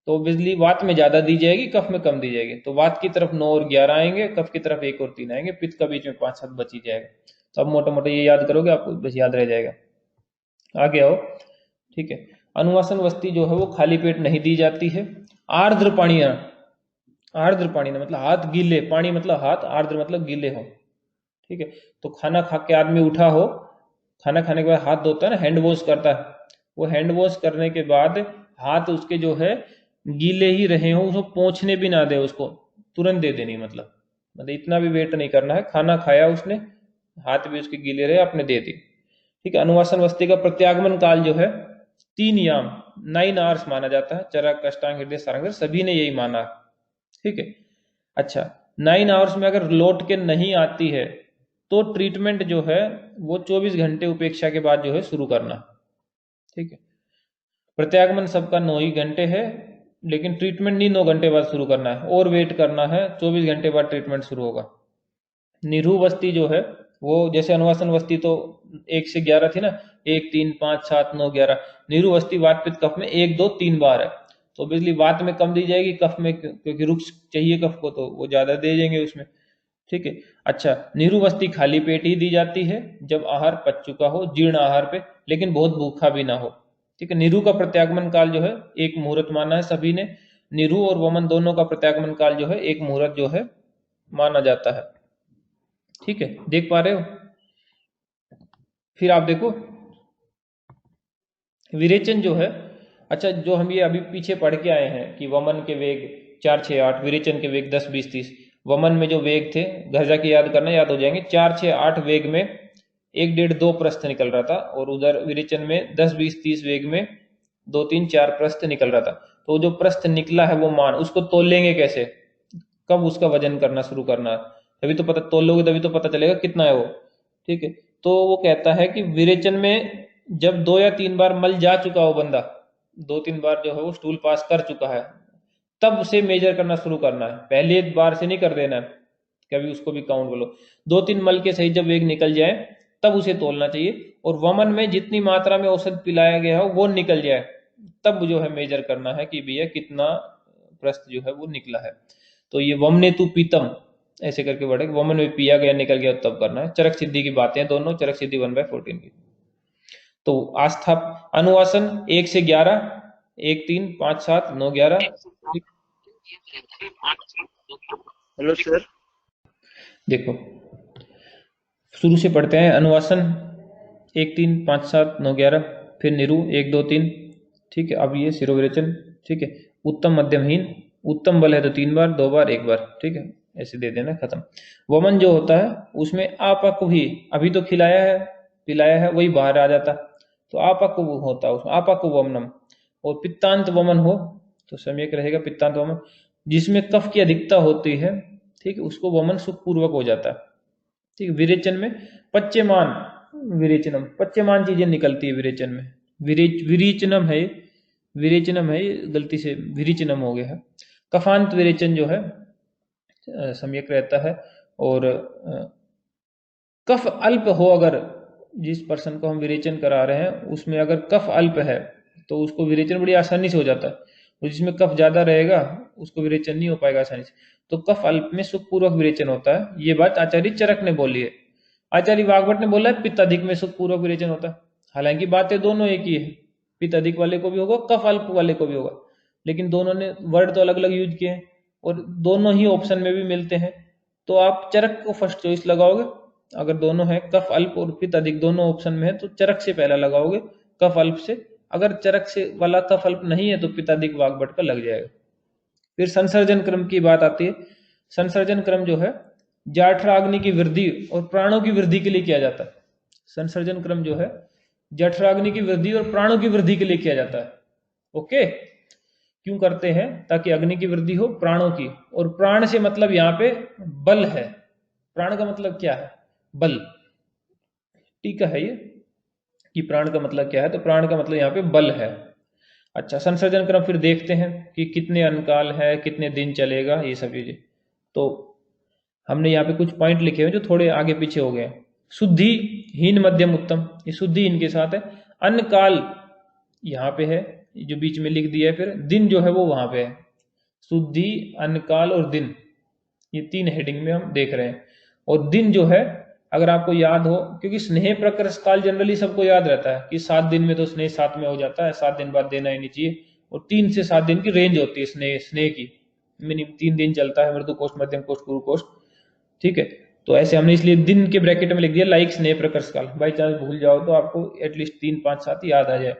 तो बिजली वात में ज्यादा दी जाएगी, कफ में कम दी जाएगी। तो वात की तरफ 9 और 11 आएंगे, कफ की तरफ 1 और 3 आएंगे, पित्त का बीच में 5 7 बच ही जाएगा। तो अब मोटा मोटा ये याद करोगे, आपको बस याद रह जाएगा। आगे आओ। ठीक है। अनुवासन वस्ती जो है वो खाली पेट नहीं दी जाती है। आर्द्र पानी, आर्द्र पानी ना मतलब हाथ गीले, पानी मतलब हाथ, आर्द्र मतलब गीले हो। ठीक है। तो खाना खा के आदमी उठा हो, खाना खाने के बाद हाथ धोता है ना, हैंड वॉश करता है, वो हैंड वॉश करने के बाद हाथ उसके जो है गीले ही रहे हो, उसको पोंछने भी ना दे, उसको तुरंत दे देनी, मतलब इतना भी वेट नहीं करना है। खाना खाया उसने, हाथ भी उसके गीले रहे, आपने दे दी। ठीक है। अनुवासन वस्ती का प्रत्यागमन काल जो है 3 याम 9 आवर्स माना जाता है। चरक, अष्टांग, हृदय, सारंग सभी ने यही माना। ठीक है। अच्छा, 9 आवर्स में अगर लौट के नहीं आती है तो ट्रीटमेंट जो है वो 24 घंटे उपेक्षा के बाद जो है शुरू करना। ठीक है। प्रत्यागमन सबका 9 ही घंटे है, लेकिन ट्रीटमेंट नहीं 9 घंटे बाद शुरू करना है, और वेट करना है, 24 घंटे बाद ट्रीटमेंट शुरू होगा। निरहु वस्ती जो है वो, जैसे अनुवासन वस्ती तो 1 से 11 थी ना, 1 3 5 7 9 11, निरहु वस्ती वात पित्त कफ में 1 2 3 बार है। तो बिजली वात में कम दी जाएगी, कफ में क्योंकि रुक्स चाहिए कफ को, तो वो ज्यादा दे देंगे उसमें। ठीक है। अच्छा, निरहु वस्ती खाली पेट ही दी जाती है जब आहार पच चुका हो, जीर्ण आहार पे, लेकिन बहुत भूखा भी ना हो। ठीक है। निरहु का प्रत्यागमन काल जो है 1 मुहूर्त माना है सभी ने। निरहु और वमन दोनों का प्रत्यागमन काल जो है 1 मुहूर्त जो है माना जाता है। ठीक है, देख पा रहे हो। फिर आप देखो विरेचन जो है, अच्छा जो हम ये अभी पीछे पढ़ के आए हैं कि वमन के वेग 4 6 8, विरेचन के वेग 10 20 30। वमन में जो वेग थे, घर जाके याद करना, याद हो जाएंगे। 4 6 8 वेग में 1 1.5 2 प्रस्थ निकल रहा था, और उधर विरेचन में 10 20 30 वेग में 2 3 4 प्रस्थ निकल रहा था। तो जो प्रस्थ निकला है वो मान, उसको तोल लेंगे कैसे, कब उसका वजन करना शुरू करना है, तभी तो पता, तोलोगे तभी तो पता चलेगा कितना है वो। ठीक है। तो वो कहता है कि विरेचन में जब 2 या 3 बार मल जा चुका हो बंदा, 2 3 बार जो है वो स्टूल पास कर चुका है, तब से मेजर करना शुरू करना है, पहले बार से नहीं कर देना है। कभी उसको भी काउंट कर लो। 2 3 मल के सही जब वेग निकल जाए तब उसे तोलना चाहिए, और वमन में जितनी मात्रा में औषध पिलाया गया हो वो निकल जाए, तब जो है मेजर करना है कि भैया कितना प्रस्थ जो है वो निकला है। तो ये वमने तू पीतम ऐसे करके बढ़े, वमन में पिया गया निकल गया तब करना है। चरक सिद्धि की बातें हैं दोनों, चरक सिद्धि 1/14 की। तो आस्था अनुवासन 1 से 11, 1 3 5 7 9 11। Hello sir. देखो शुरू से पढ़ते हैं। अनुवासन 1 3 5 7 9 11, फिर निरु 1 2 3। ठीक है। अब ये शिरोविरेचन। ठीक है। उत्तम मध्यमहीन, उत्तम बल है तो 3 बार, 2 बार, 1 बार। ठीक है, ऐसे दे देना, खत्म। वमन जो होता है उसमें आपक भी, अभी तो खिलाया है पिलाया है वही बाहर आ जाता, तो आपक होता है उसमें, आपक वमनम। और पित्तांत वमन हो तो सम्यक रहेगा पित्तांत वमन, जिसमें कफ की अधिकता होती है। ठीक है, उसको वमन सुखपूर्वक हो जाता है। ठीक है। विरेचन में पच्यमान, विरेचनम पच्यमान चीजें निकलती है विरेचन में, विरेचनम है, विरेचनम है, ये गलती से विरेचनम हो गया है। कफांत विरेचन जो है सम्यक रहता है। और कफ अल्प हो, अगर जिस पर्सन को हम विरेचन करा रहे हैं उसमें अगर कफ अल्प है तो उसको विरेचन बड़ी आसानी से हो जाता है, और जिसमें कफ ज्यादा रहेगा उसको विरेचन नहीं हो पाएगा आसानी से। तो कफ अल्प में सुखपूर्वक विरेचन होता है। ये बात आचार्य चरक ने बोली है। आचार्य वाग्भट ने बोला है पित्त अधिक में सुखपूर्वक विरेचन होता है। हालांकि बातें दोनों एक ही है, पित्त अधिक वाले को भी होगा, कफ अल्प वाले को भी होगा, लेकिन दोनों ने वर्ड तो अलग अलग यूज किए हैं और दोनों ही ऑप्शन में भी मिलते हैं। तो आप चरक को फर्स्ट चॉइस लगाओगे, अगर दोनों है कफ अल्प और पित्त अधिक दोनों ऑप्शन में है तो चरक से पहला लगाओगे कफ अल्प से। अगर चरक से वाला कफ अल्प नहीं है तो पित्त अधिक वाग्भट का लग जाएगा। फिर संसर्जन क्रम की बात आती है। संसर्जन क्रम जो है जठराग्नि की वृद्धि और प्राणों की वृद्धि के लिए किया जाता है। संसर्जन क्रम जो है जठराग्नि की वृद्धि और प्राणों की वृद्धि के लिए किया जाता है। ओके, क्यों करते हैं? ताकि अग्नि की वृद्धि हो, प्राणों की। और प्राण से मतलब यहाँ पे बल है। प्राण का मतलब क्या है? बल। टीका है ये कि प्राण का मतलब क्या है, तो प्राण का मतलब यहाँ पे बल है। अच्छा, संसर्जन क्रम फिर देखते हैं कि कितने अंकाल है, कितने दिन चलेगा, ये सब चीजें। तो हमने यहाँ पे कुछ पॉइंट लिखे हुए जो थोड़े आगे पीछे हो गए। शुद्धि, हीन, मध्यम, उत्तम। ये शुद्धि इनके साथ है। अनकाल यहाँ पे है, जो बीच में लिख दिया है। फिर दिन जो है वो वहां पे है। शुद्धि, अनकाल और दिन, ये तीन हेडिंग में हम देख रहे हैं। और दिन जो है अगर आपको याद हो, क्योंकि स्नेह प्रकर्ष काल जनरली सबको याद रहता है कि 7 दिन में तो स्नेह 7 में हो जाता है, 7 दिन बाद देना ही नहीं चाहिए। और 3 से 7 दिन की रेंज होती है स्नेह की। मिनिमम 3 दिन चलता है मृदु कोष्ठ, मध्यम कोष्ठ, गुरु कोष्ठ। ठीक है, तो ऐसे हमने इसलिए दिन के ब्रैकेट में लिख दिया लाइक स्नेह प्रकर्ष काल। बाई चांस भूल जाओ तो आपको एटलीस्ट 3, 5, 7 याद आ जाए।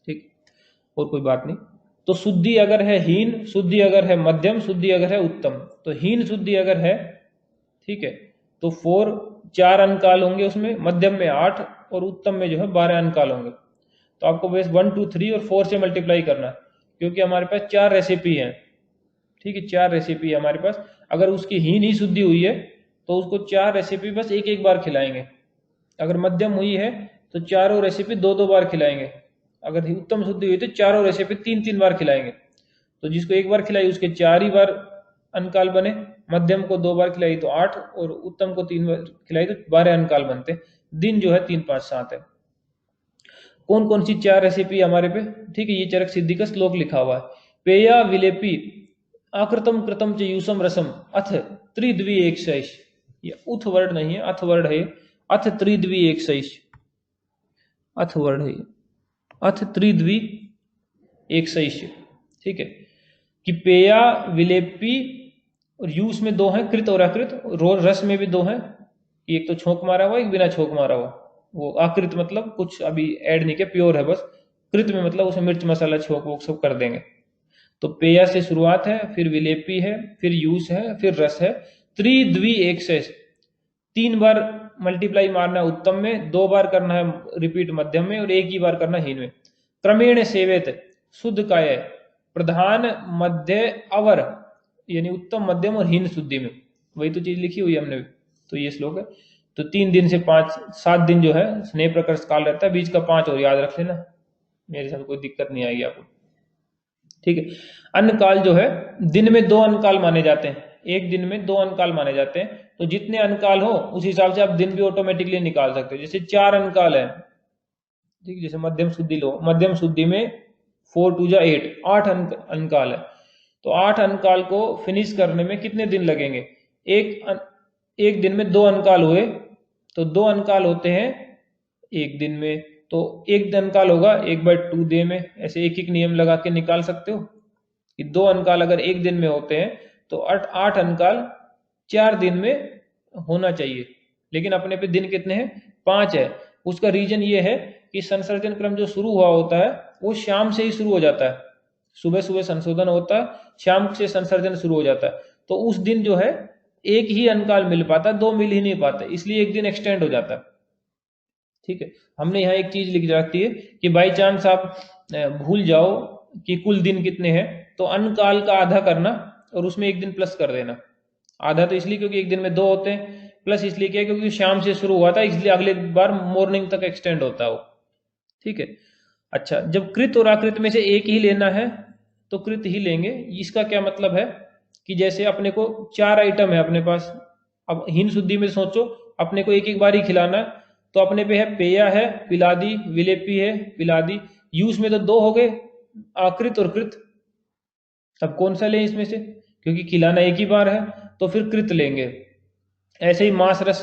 ठीक, और कोई बात नहीं। तो शुद्धि अगर है हीन, शुद्धि अगर है मध्यम, शुद्धि अगर है उत्तम। तो हीन शुद्धि अगर है, ठीक है, तो 4 अंकाल होंगे उसमें, मध्यम में 8 और उत्तम में जो है 12 अंकाल होंगे। तो आपको बस 1, 2, 3 और 4 से मल्टीप्लाई करना है, क्योंकि हमारे पास 4 रेसिपी है। ठीक है, 4 रेसिपी है हमारे पास। अगर उसकी हीन ही शुद्धि हुई है तो उसको 4 रेसिपी बस एक एक बार खिलाएंगे। अगर मध्यम हुई है तो चारों रेसिपी 2-2 बार खिलाएंगे। अगर उत्तम शुद्धि हुई तो चारों रेसिपी 3-3 बार खिलाएंगे। तो जिसको एक बार खिलाई उसके 4 ही बार अंकाल बने, मध्यम को 2 बार खिलाई तो 8, और उत्तम को 3 बार खिलाई तो 12 अंकाल बनते। दिन जो है 3, 5, 7 है। कौन कौन सी 4 रेसिपी हमारे पे? ठीक है, ये चरक सिद्धि का श्लोक लिखा हुआ है। पेया विलेपी आकृतम कृतम च यूसम रसम अथ त्रिद्वि एक सैष। ये उथ वर्ड नहीं है, अथ वर्ड है। अथ त्रिद्वि एक सैष, अथ वर्ड है, अथ त्रिद्वि एक सैष। ठीक है, कि पेया विलेपी, और यूस में 2 हैं, कृत और अकृत। रस में भी 2 हैं, एक तो छोंक मारा हुआ, एक बिना छोंक मारा हुआ। वो आकृत मतलब कुछ अभी ऐड नहीं किया, प्योर है बस। कृत में मतलब उसमें मिर्च मसाला छोंक वो सब कर देंगे। तो पेया से शुरुआत है, फिर विलेपी है, फिर यूस है, फिर रस है। त्रिद्वि एक से 3 बार मल्टीप्लाई मारना है उत्तम में, 2 बार करना है रिपीट मध्यम में, और 1 ही बार करना हीन में। क्रमेण सेवेत शुद्ध काय प्रधान मध्य अवर, यानी उत्तम, मध्यम और हीन शुद्धि में। वही तो चीज लिखी हुई है हमने। तो ये श्लोक है। तो 3 दिन से 5, 7 दिन जो है स्नेह प्रकर्ष काल रहता है, बीच का 5 और याद रख लेना, मेरे साथ कोई दिक्कत नहीं आएगी आपको। ठीक है, अन्न काल जो है दिन में 2 अंकाल माने जाते हैं, एक दिन में 2 अंकाल माने जाते हैं। तो जितने अंकाल हो उस हिसाब से आप दिन भी ऑटोमेटिकली निकाल सकते हो। जैसे 4 अंकाल है, ठीक, जैसे मध्यम शुद्धि लो, मध्यम शुद्धि में 4 2 जा 8, 8 अंकाल है। तो 8 अंकाल को फिनिश करने में कितने दिन लगेंगे? एक दिन में 2 अंकाल हुए, तो 2 अंकाल होते हैं एक दिन में। तो एक अंकाल होगा 1/2 डे में। ऐसे एक एक नियम लगा के निकाल सकते हो कि 2 अंकाल अगर एक दिन में होते हैं तो 8 अंकाल 4 दिन में होना चाहिए। लेकिन अपने पे दिन कितने हैं? 5 है। उसका रीजन ये है कि संसर्जन क्रम जो शुरू हुआ होता है वो शाम से ही शुरू हो जाता है। सुबह सुबह संशोधन होता है, शाम से संसर्जन शुरू हो जाता है। तो उस दिन जो है एक ही अंकाल मिल पाता है, 2 मिल ही नहीं पाते, इसलिए एक दिन एक्सटेंड हो जाता है। ठीक है, हमने यहाँ एक चीज लिख रखी है कि बाई चांस आप भूल जाओ कि कुल दिन कितने हैं, तो अंकाल का आधा करना और उसमें एक दिन प्लस कर देना। आधा तो इसलिए क्योंकि एक दिन में 2 होते हैं, प्लस इसलिए क्या, क्योंकि शाम से शुरू हुआ था, इसलिए अगले बार मॉर्निंग तक एक्सटेंड होता है वो। ठीक है, अच्छा, जब कृत और आकृत में से एक ही लेना है तो कृत ही लेंगे। इसका क्या मतलब है कि जैसे अपने को 4 आइटम है अपने पास, अब हीन शुद्धि में सोचो, अपने को एक एक बार ही खिलाना है, तो अपने पे है पेया है, पिलादी, विलेपी है, पिलादी। यूज में तो 2 हो गए, आकृत और कृत। अब कौन सा लें इसमें से, क्योंकि खिलाना एक ही बार है, तो फिर कृत लेंगे। ऐसे ही मांस रस,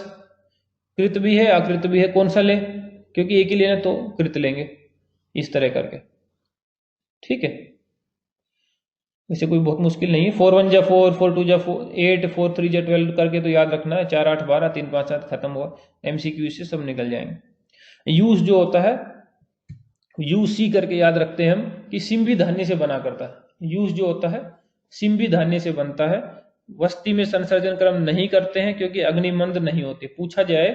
कृत भी है अकृत भी है, कौन सा लें, क्योंकि एक ही लेना तो कृत लेंगे, इस तरह करके। ठीक है, वैसे कोई बहुत मुश्किल नहीं है। 4 1 जा 4, 4 2 जा 8, 4 3 जा 12 करके तो याद रखना है। 4 8 12, 3 5 7 खत्म हुआ। एमसीक्यू से सब निकल जाएंगे। यूज जो होता है, यूज सी करके याद रखते हैं हम कि सिंभी धान्य से बना करता है। यूज जो होता है सिंभी धान्य से बनता है। वस्ती में संसर्जन क्रम नहीं करते हैं क्योंकि अग्निमंद नहीं होते। पूछा जाए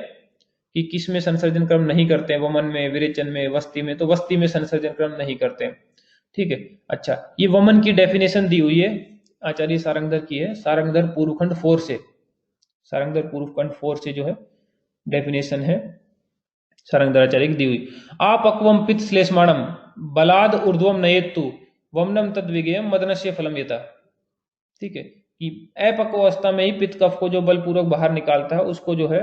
कि किस में संसर्जन क्रम नहीं करते हैं, वमन में, विरेचन में, वस्ती में, तो वस्ती में संसर्जन क्रम नहीं करते हैं। ठीक है। अच्छा, ये वमन की डेफिनेशन दी हुई है, आचार्य सारंगधर की है, सारंगधर पूर्वखंड 4 से, सारंगधर पूर्वखंड 4 से जो है डेफिनेशन है सारंगधराचार्य की दी हुई। अपक्वम पित्त श्लेष्माणम बलाद ऊर्ध्वम नयेत्तु वमनम तद विगेयम मदनस्य फलम यथा। ठीक है, कि अपक्व अवस्था में ही पित्त कफ को जो बलपूर्वक बाहर निकालता है उसको जो है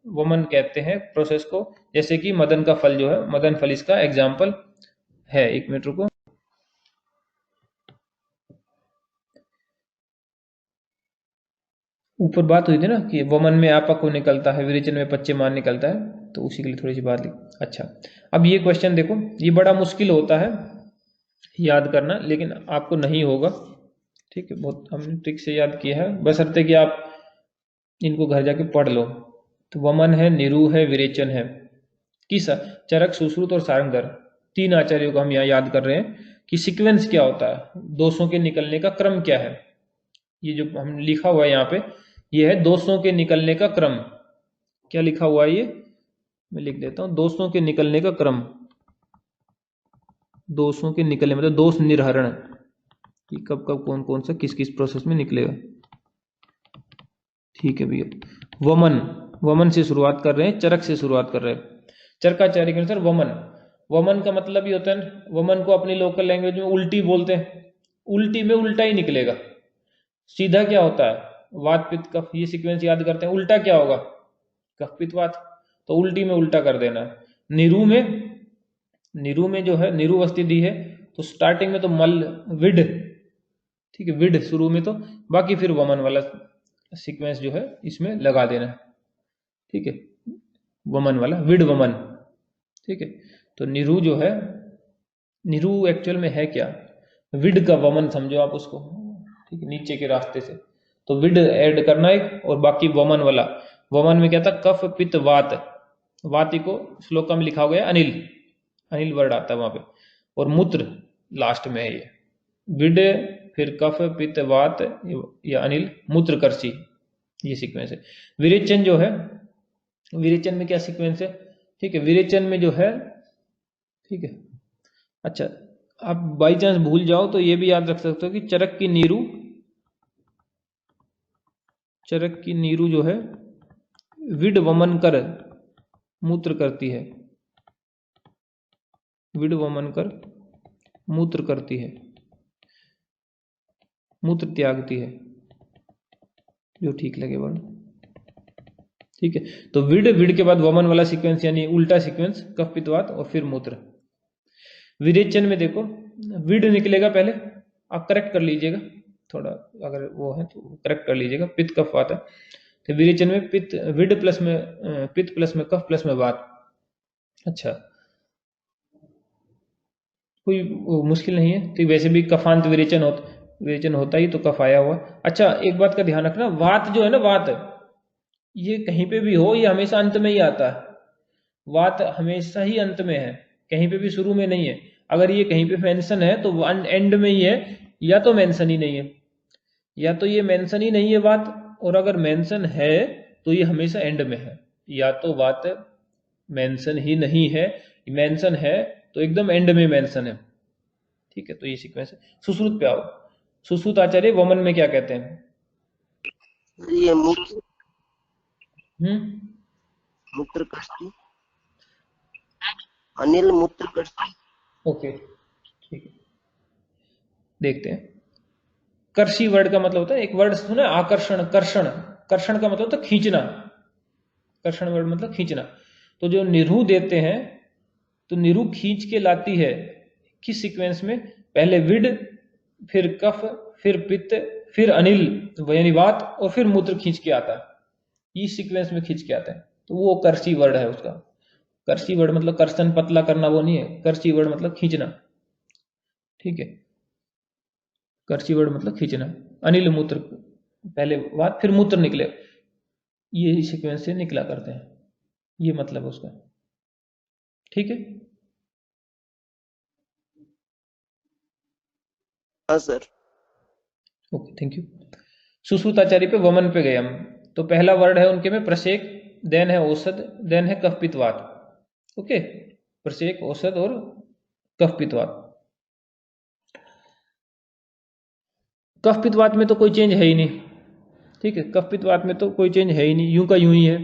वमन कहते हैं, प्रोसेस को। जैसे कि मदन का फल जो है, मदन फल इसका एग्जाम्पल है। 1 मिनट रुको। ऊपर बात हुई थी ना कि वमन में आपा को निकलता है, विरेचन में पच्चे मान निकलता है, तो उसी के लिए थोड़ी सी बात लिखी। अच्छा, अब ये क्वेश्चन देखो, ये बड़ा मुश्किल होता है याद करना, लेकिन आपको नहीं होगा। ठीक है, बहुत हमने ट्रिक से याद किया है, बशर्ते कि आप इनको घर जाके पढ़ लो। तो वमन है, निरु है, विरेचन है, किस, चरक, सुश्रुत और सारंगधर, 3 आचार्यों को हम यहाँ याद कर रहे हैं कि सीक्वेंस क्या होता है, दोषों के निकलने का क्रम क्या है। ये जो हम लिखा हुआ है यहाँ पे, ये है दोषों के निकलने का क्रम। क्या लिखा हुआ है ये, मैं लिख देता हूं, दोषों के निकलने का क्रम। दोषों के निकलने मतलब दोष निर्हरण, कि कब कब कौन कौन सा किस किस प्रोसेस में निकलेगा। ठीक है भैया, वमन, वमन से शुरुआत कर रहे हैं, चरक से शुरुआत कर रहे हैं। चरकाचार्य के अनुसार वमन, वमन का मतलब ये होता है, वमन को अपनी लोकल लैंग्वेज में उल्टी बोलते हैं। उल्टी में उल्टा ही निकलेगा। सीधा क्या होता है, वात पित्त कफ, ये सीक्वेंस याद करते हैं। उल्टा क्या होगा, कफ पित्त वात, तो उल्टी में उल्टा कर देना है। निरु में, निरु में जो है निरु अस्थि दी है, तो स्टार्टिंग में तो मल, विड, ठीक है, विड शुरू में, तो बाकी फिर वमन वाला सीक्वेंस जो है इसमें लगा देना है। ठीक है, वमन वाला, विड वमन। ठीक है, तो निरु जो है, निरु एक्चुअल में है क्या, विड का वमन समझो आप उसको। ठीक है, नीचे के रास्ते से, तो विड ऐड करना एक, और बाकी वमन वाला। वमन में क्या था, कफ पित्त वात, वाती को श्लोका में लिखा गया अनिल, अनिल वर्ड आता है वहां पे, और मूत्र लास्ट में है ये। विड, फिर कफ पित्त वात या अनिल, मूत्र कर्षि, ये सीक्वेंस है। विरेचन जो है, विरेचन में क्या सीक्वेंस है, ठीक है, विरेचन में जो है, ठीक है। अच्छा, आप बाई चांस भूल जाओ तो ये भी याद रख सकते हो कि चरक की नीरू, चरक की नीरू जो है विड वमन कर मूत्र करती है, विड वमन कर मूत्र करती है, मूत्र त्यागती है, जो ठीक लगे वर्ण। ठीक है, तो विड, विड के बाद वमन वाला सीक्वेंस यानी उल्टा सीक्वेंस, कफ पित्त और फिर मूत्र। विरेचन में देखो, विड निकलेगा पहले, आप करेक्ट कर लीजिएगा थोड़ा, अगर वो है तो करेक्ट कर लीजिएगा, पित्त कफ वात है। तो विरेचन में पित्त, विड प्लस में पित्त प्लस में कफ प्लस में वात। अच्छा, कोई मुश्किल नहीं है। तो वैसे भी कफांत विरेचन होता, विरेचन होता ही तो कफ आया हुआ। अच्छा, एक बात का ध्यान रखना, वात जो है ना, वात, ये कहीं पे भी हो, ये हमेशा अंत में ही आता है। वात हमेशा ही अंत में है, कहीं पे भी शुरू में नहीं है। अगर ये कहीं पे मेंशन है तो एंड में ही है, या तो मेंशन ही नहीं है, या तो ये मेंशन ही नहीं है बात, और अगर मेंशन है तो ये हमेशा एंड में है। या तो बात मेंशन ही नहीं है, मेंशन है तो एकदम एंड में मेंशन है। ठीक है, तो ये सीक्वेंस है। सुश्रुत पे आओ, सुश्रुत आचार्य वमन में क्या कहते हैं। ये मूत्र, हम्म, मूत्र कष्टी, अनिल मूत्र कष्टी। ओके ठीक है, देखते हैं। कर्षी वर्ड का मतलब होता है, एक वर्ड सुना आकर्षण, कर्षण, कर्षण का मतलब होता है खींचना, कर्षण वर्ड मतलब खींचना। तो जो निरु देते हैं, तो निरु खींच के लाती है किस सीक्वेंस में, पहले विड, फिर कफ, फिर पित्त, फिर अनिल यानी वात, और फिर मूत्र खींच के आता है, इस सीक्वेंस में खींच के आता है, तो वो कर्षी वर्ड है उसका। कर्षी वर्ड मतलब कर्षण पतला करना वो नहीं है, कर्षी वर्ड मतलब खींचना, ठीक है। कर्षी वर्ड मतलब खींचना, अनिल मूत्र, पहले वात फिर मूत्र निकले, ये सीक्वेंस से निकला करते हैं, ये मतलब उसका, ठीक है। हाँ sir. Okay thank you. Sushrutacharya पे वमन पे गए हम। तो पहला वर्ड है उनके में प्रसेक, देन है औषध, देन है कफपित्तवात। ओके, प्रसेक, औषध और कफपित्तवात। कफपित्तवात में तो कोई चेंज है ही नहीं, ठीक है, कफपित्तवात में तो कोई चेंज है ही नहीं, यूं का यूं ही है,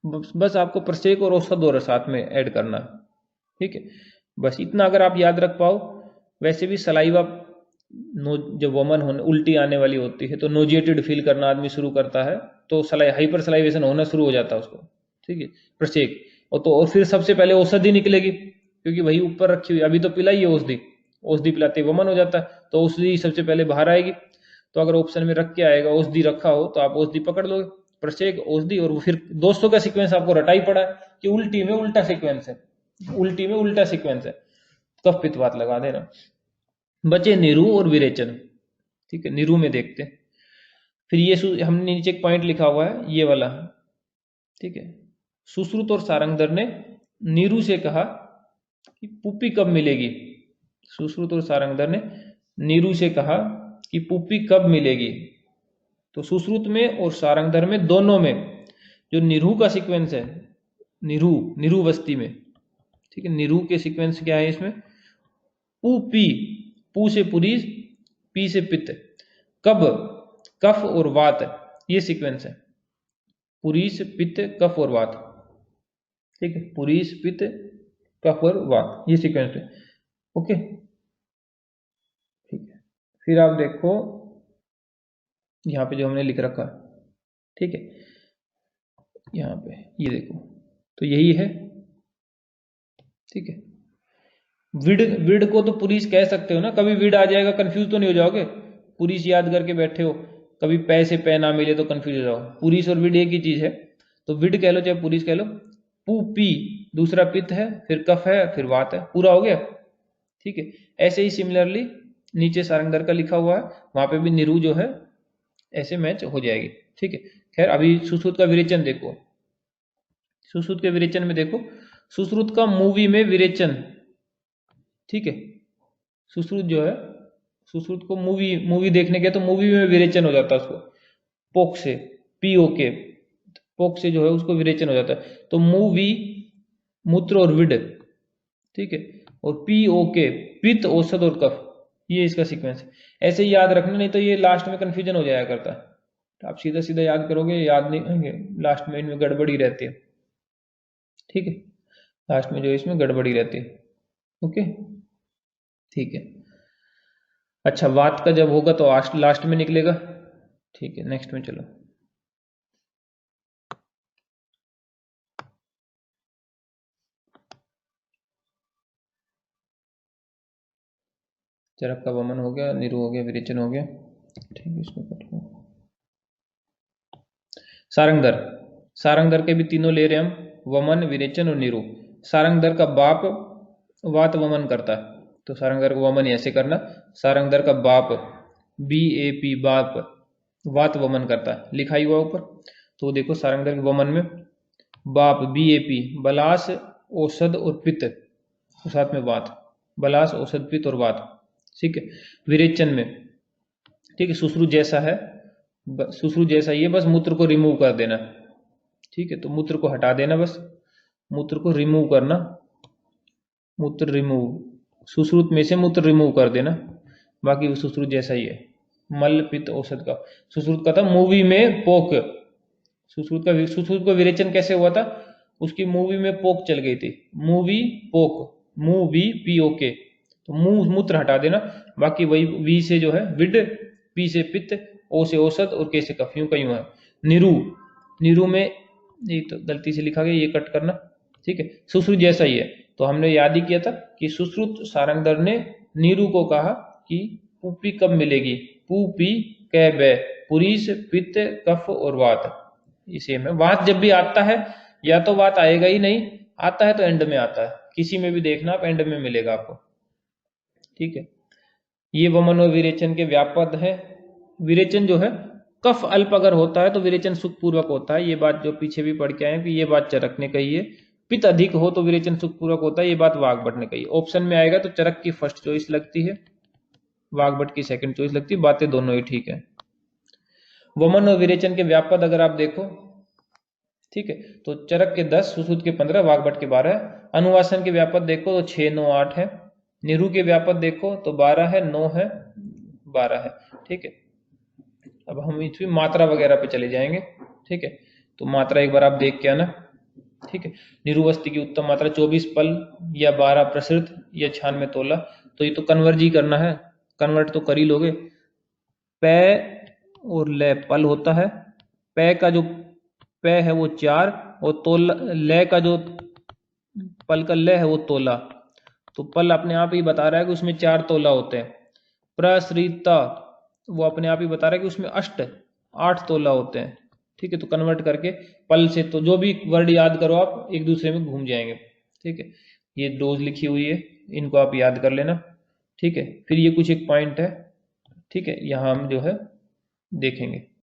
बस आपको प्रसेक और औषध और साथ में ऐड करना, ठीक है। बस इतना अगर आप याद रख पाओ। वैसे भी सलाइवा, जब वमन होने उल्टी आने वाली होती है तो नोजिएटेड फील करना आदमी शुरू करता है, तो हाइपर सलाइवेशन होना शुरू हो जाता है उसको, ठीक है, प्रसेक। और फिर सबसे पहले औषधि निकलेगी, क्योंकि वही ऊपर रखी हुई, अभी तो पिलाई है औषधि, औषधि पिलाते वमन हो जाता है, तो औषधि सबसे पहले बाहर आएगी। तो अगर ऑप्शन में रख के आएगा औषधि रखा हो तो आप औषधि पकड़ लोगे, प्रसेक, औषधि, और फिर 200 का सीक्वेंस आपको रटा ही पड़ा है कि उल्टी में उल्टा सीक्वेंस है, उल्टी में उल्टा सीक्वेंस है, कफ पित्तवात लगा देना। बचे निरु और विरेचन, ठीक है, निरु में देखते हैं। फिर ये हमने नीचे एक पॉइंट लिखा हुआ है ये वाला, ठीक है। सुश्रुत और सारंगधर ने नीरू से कहा कि पुप्पी कब मिलेगी, सुश्रुत और सारंगधर ने नीरू से कहा कि पुप्पी कब मिलेगी। तो सुश्रुत में और सारंगधर में दोनों में जो निरु का सीक्वेंस है, निरु, निरुवस्ती में, ठीक है, निरु के सीक्वेंस क्या है इसमें, पू पी, पू से पुरीज, पी से पित्त, कब, कफ और वात, ये सीक्वेंस है, पुरीस, पित्त, कफ और वात, ठीक है, पुरीस, पित्त, कफ और वात, ये सीक्वेंस है, ओके, ठीक है। फिर आप देखो यहाँ पे जो हमने लिख रखा है, ठीक है, यहाँ पे ये देखो, तो यही है, ठीक है। विड, विड को तो पुरीस कह सकते हो ना, कभी विड आ जाएगा कंफ्यूज तो नहीं हो जाओगे, पुरीस याद करके बैठे हो, कभी पै से पै ना मिले तो कंफ्यूज हो जाओ, पुरीस और विड एक ही चीज है, तो विड कह लो चाहे पुरीस कह लो। पू पी दूसरा पित्त है, फिर कफ है, फिर वात है, पूरा हो गया, ठीक है। ऐसे ही सिमिलरली नीचे सारंगधर का लिखा हुआ है, वहां पे भी निरु जो है ऐसे मैच हो जाएगी, ठीक है। खैर अभी सुश्रुत का विरेचन देखो, सुश्रुत के विरेचन में देखो, सुश्रुत का मूवी में विरेचन, ठीक है, सुश्रुत जो है, सुश्रुत को मूवी मूवी देखने के तो मूवी में विरेचन हो जाता है उसको, पोक से, पीओ के, पोक से जो है उसको विरेचन हो जाता है, तो मूवी, मूत्र और विड, ठीक है, और पीओ के, पित्त, औषध और कफ, ये इसका सीक्वेंस है। ऐसे ही याद रखना, नहीं तो ये लास्ट में कंफ्यूजन हो जाया करता है, तो आप सीधा सीधा याद करोगे, याद नहीं होंगे, लास्ट में इनमें गड़बड़ी रहती है, ठीक है, लास्ट में जो इसमें गड़बड़ी रहती है, ओके, ठीक है। अच्छा, वात का जब होगा तो लास्ट में निकलेगा, ठीक है, नेक्स्ट में चलो। चरक का वमन हो गया, निरु हो गया, विरेचन हो गया, ठीक है, इसको कट। सारंगधर, सारंगधर के भी तीनों ले रहे हम, वमन, विरेचन और निरु। सारंगधर का बाप वात वमन करता है, तो सारंगधर का वमन ऐसे करना, सारंगधर का बाप, बी ए पी, बाप, वात वमन करता है, लिखा ही हुआ ऊपर। तो देखो सारंगधर के वमन में बाप, बी ए पी, बलास, औषध और पित्त, और साथ में वात, बलास, औषध, पित्त और वात, ठीक है। विरेचन में, ठीक है, सुश्रुत जैसा है, सुश्रुत जैसा ही है, बस मूत्र को रिमूव कर देना, ठीक है, तो मूत्र को हटा देना, बस मूत्र को रिमूव करना, मूत्र रिमूव, सुश्रुत में से मूत्र रिमूव कर देना, बाकी वो सुश्रुत जैसा ही है। मल, पित्त, औषध का, सुश्रुत का था मूवी में पोक, सुश्रुत का विरेचन कैसे हुआ था, उसकी मूवी में पोक चल गई थी, मूवी पोक, मूवी पीओके, तो मुंह मूत्र हटा देना, बाकी वही वी से जो है विड, पी से पित्त, ओ से औसत और के से कफ, यूं का यूं है। निरु, निरु में ये तो गलती से लिखा गया, ये कट करना, ठीक है। सुश्रुत जैसा ही है, तो हमने याद ही किया था कि सुश्रुत सारंगधर ने नीरू को कहा कि पुपी कब मिलेगी, पुपी कै बै, पुरीस पित्त कफ और वात, इसे में वात जब भी आता है, या तो वात आएगा ही नहीं, आता है तो एंड में आता है, किसी में भी देखना आप एंड में मिलेगा आपको, ठीक है। ये वमन और विरेचन के व्यापद है। विरेचन जो है कफ अल्प अगर होता है तो विरेचन सुखपूर्वक होता है, ये बात जो पीछे भी पढ़ के आए कि ये बात चरक ने कही है। पित्त अधिक हो तो विरेचन सुखपूर्वक होता है, ये बात वाग्भट ने कही। ऑप्शन में आएगा तो चरक की फर्स्ट चॉइस लगती है, वाग्भट की सेकंड चॉइस लगती है, बातें दोनों ही ठीक है। वमन और विरेचन के व्यापद अगर आप देखो, ठीक है, तो चरक के 10, सुश्रुत के 15, वाग्भट के 12। अनुवासन के व्यापद देखो तो 6, 9, 8 है। निरु के व्यापद देखो तो 12 है, 9 है, 12 है, ठीक है। अब हम इसमें मात्रा वगैरह पे चले जाएंगे, ठीक है। तो मात्रा एक बार आप देख के आना, ठीक है। निरुवस्ती की उत्तम मात्रा 24 पल या 12 प्रसृत या 96 तोला। तो ये तो कन्वर्ज ही करना है, कन्वर्ट तो कर ही लोगे। पै और ले पल होता है, पै का जो पै है वो 4 और तोला, ले का जो पल का ले है वो तोला। तो पल अपने आप ही बता रहा है कि उसमें 4 तोला होते हैं। प्रसृता वो अपने आप ही बता रहा है कि उसमें 8 तोला होते हैं, ठीक है। तो कन्वर्ट करके पल से, तो जो भी वर्ड याद करो आप एक दूसरे में घूम जाएंगे, ठीक है। ये डोज लिखी हुई है, इनको आप याद कर लेना, ठीक है। फिर ये कुछ एक पॉइंट है, ठीक है, यहाँ हम जो है देखेंगे।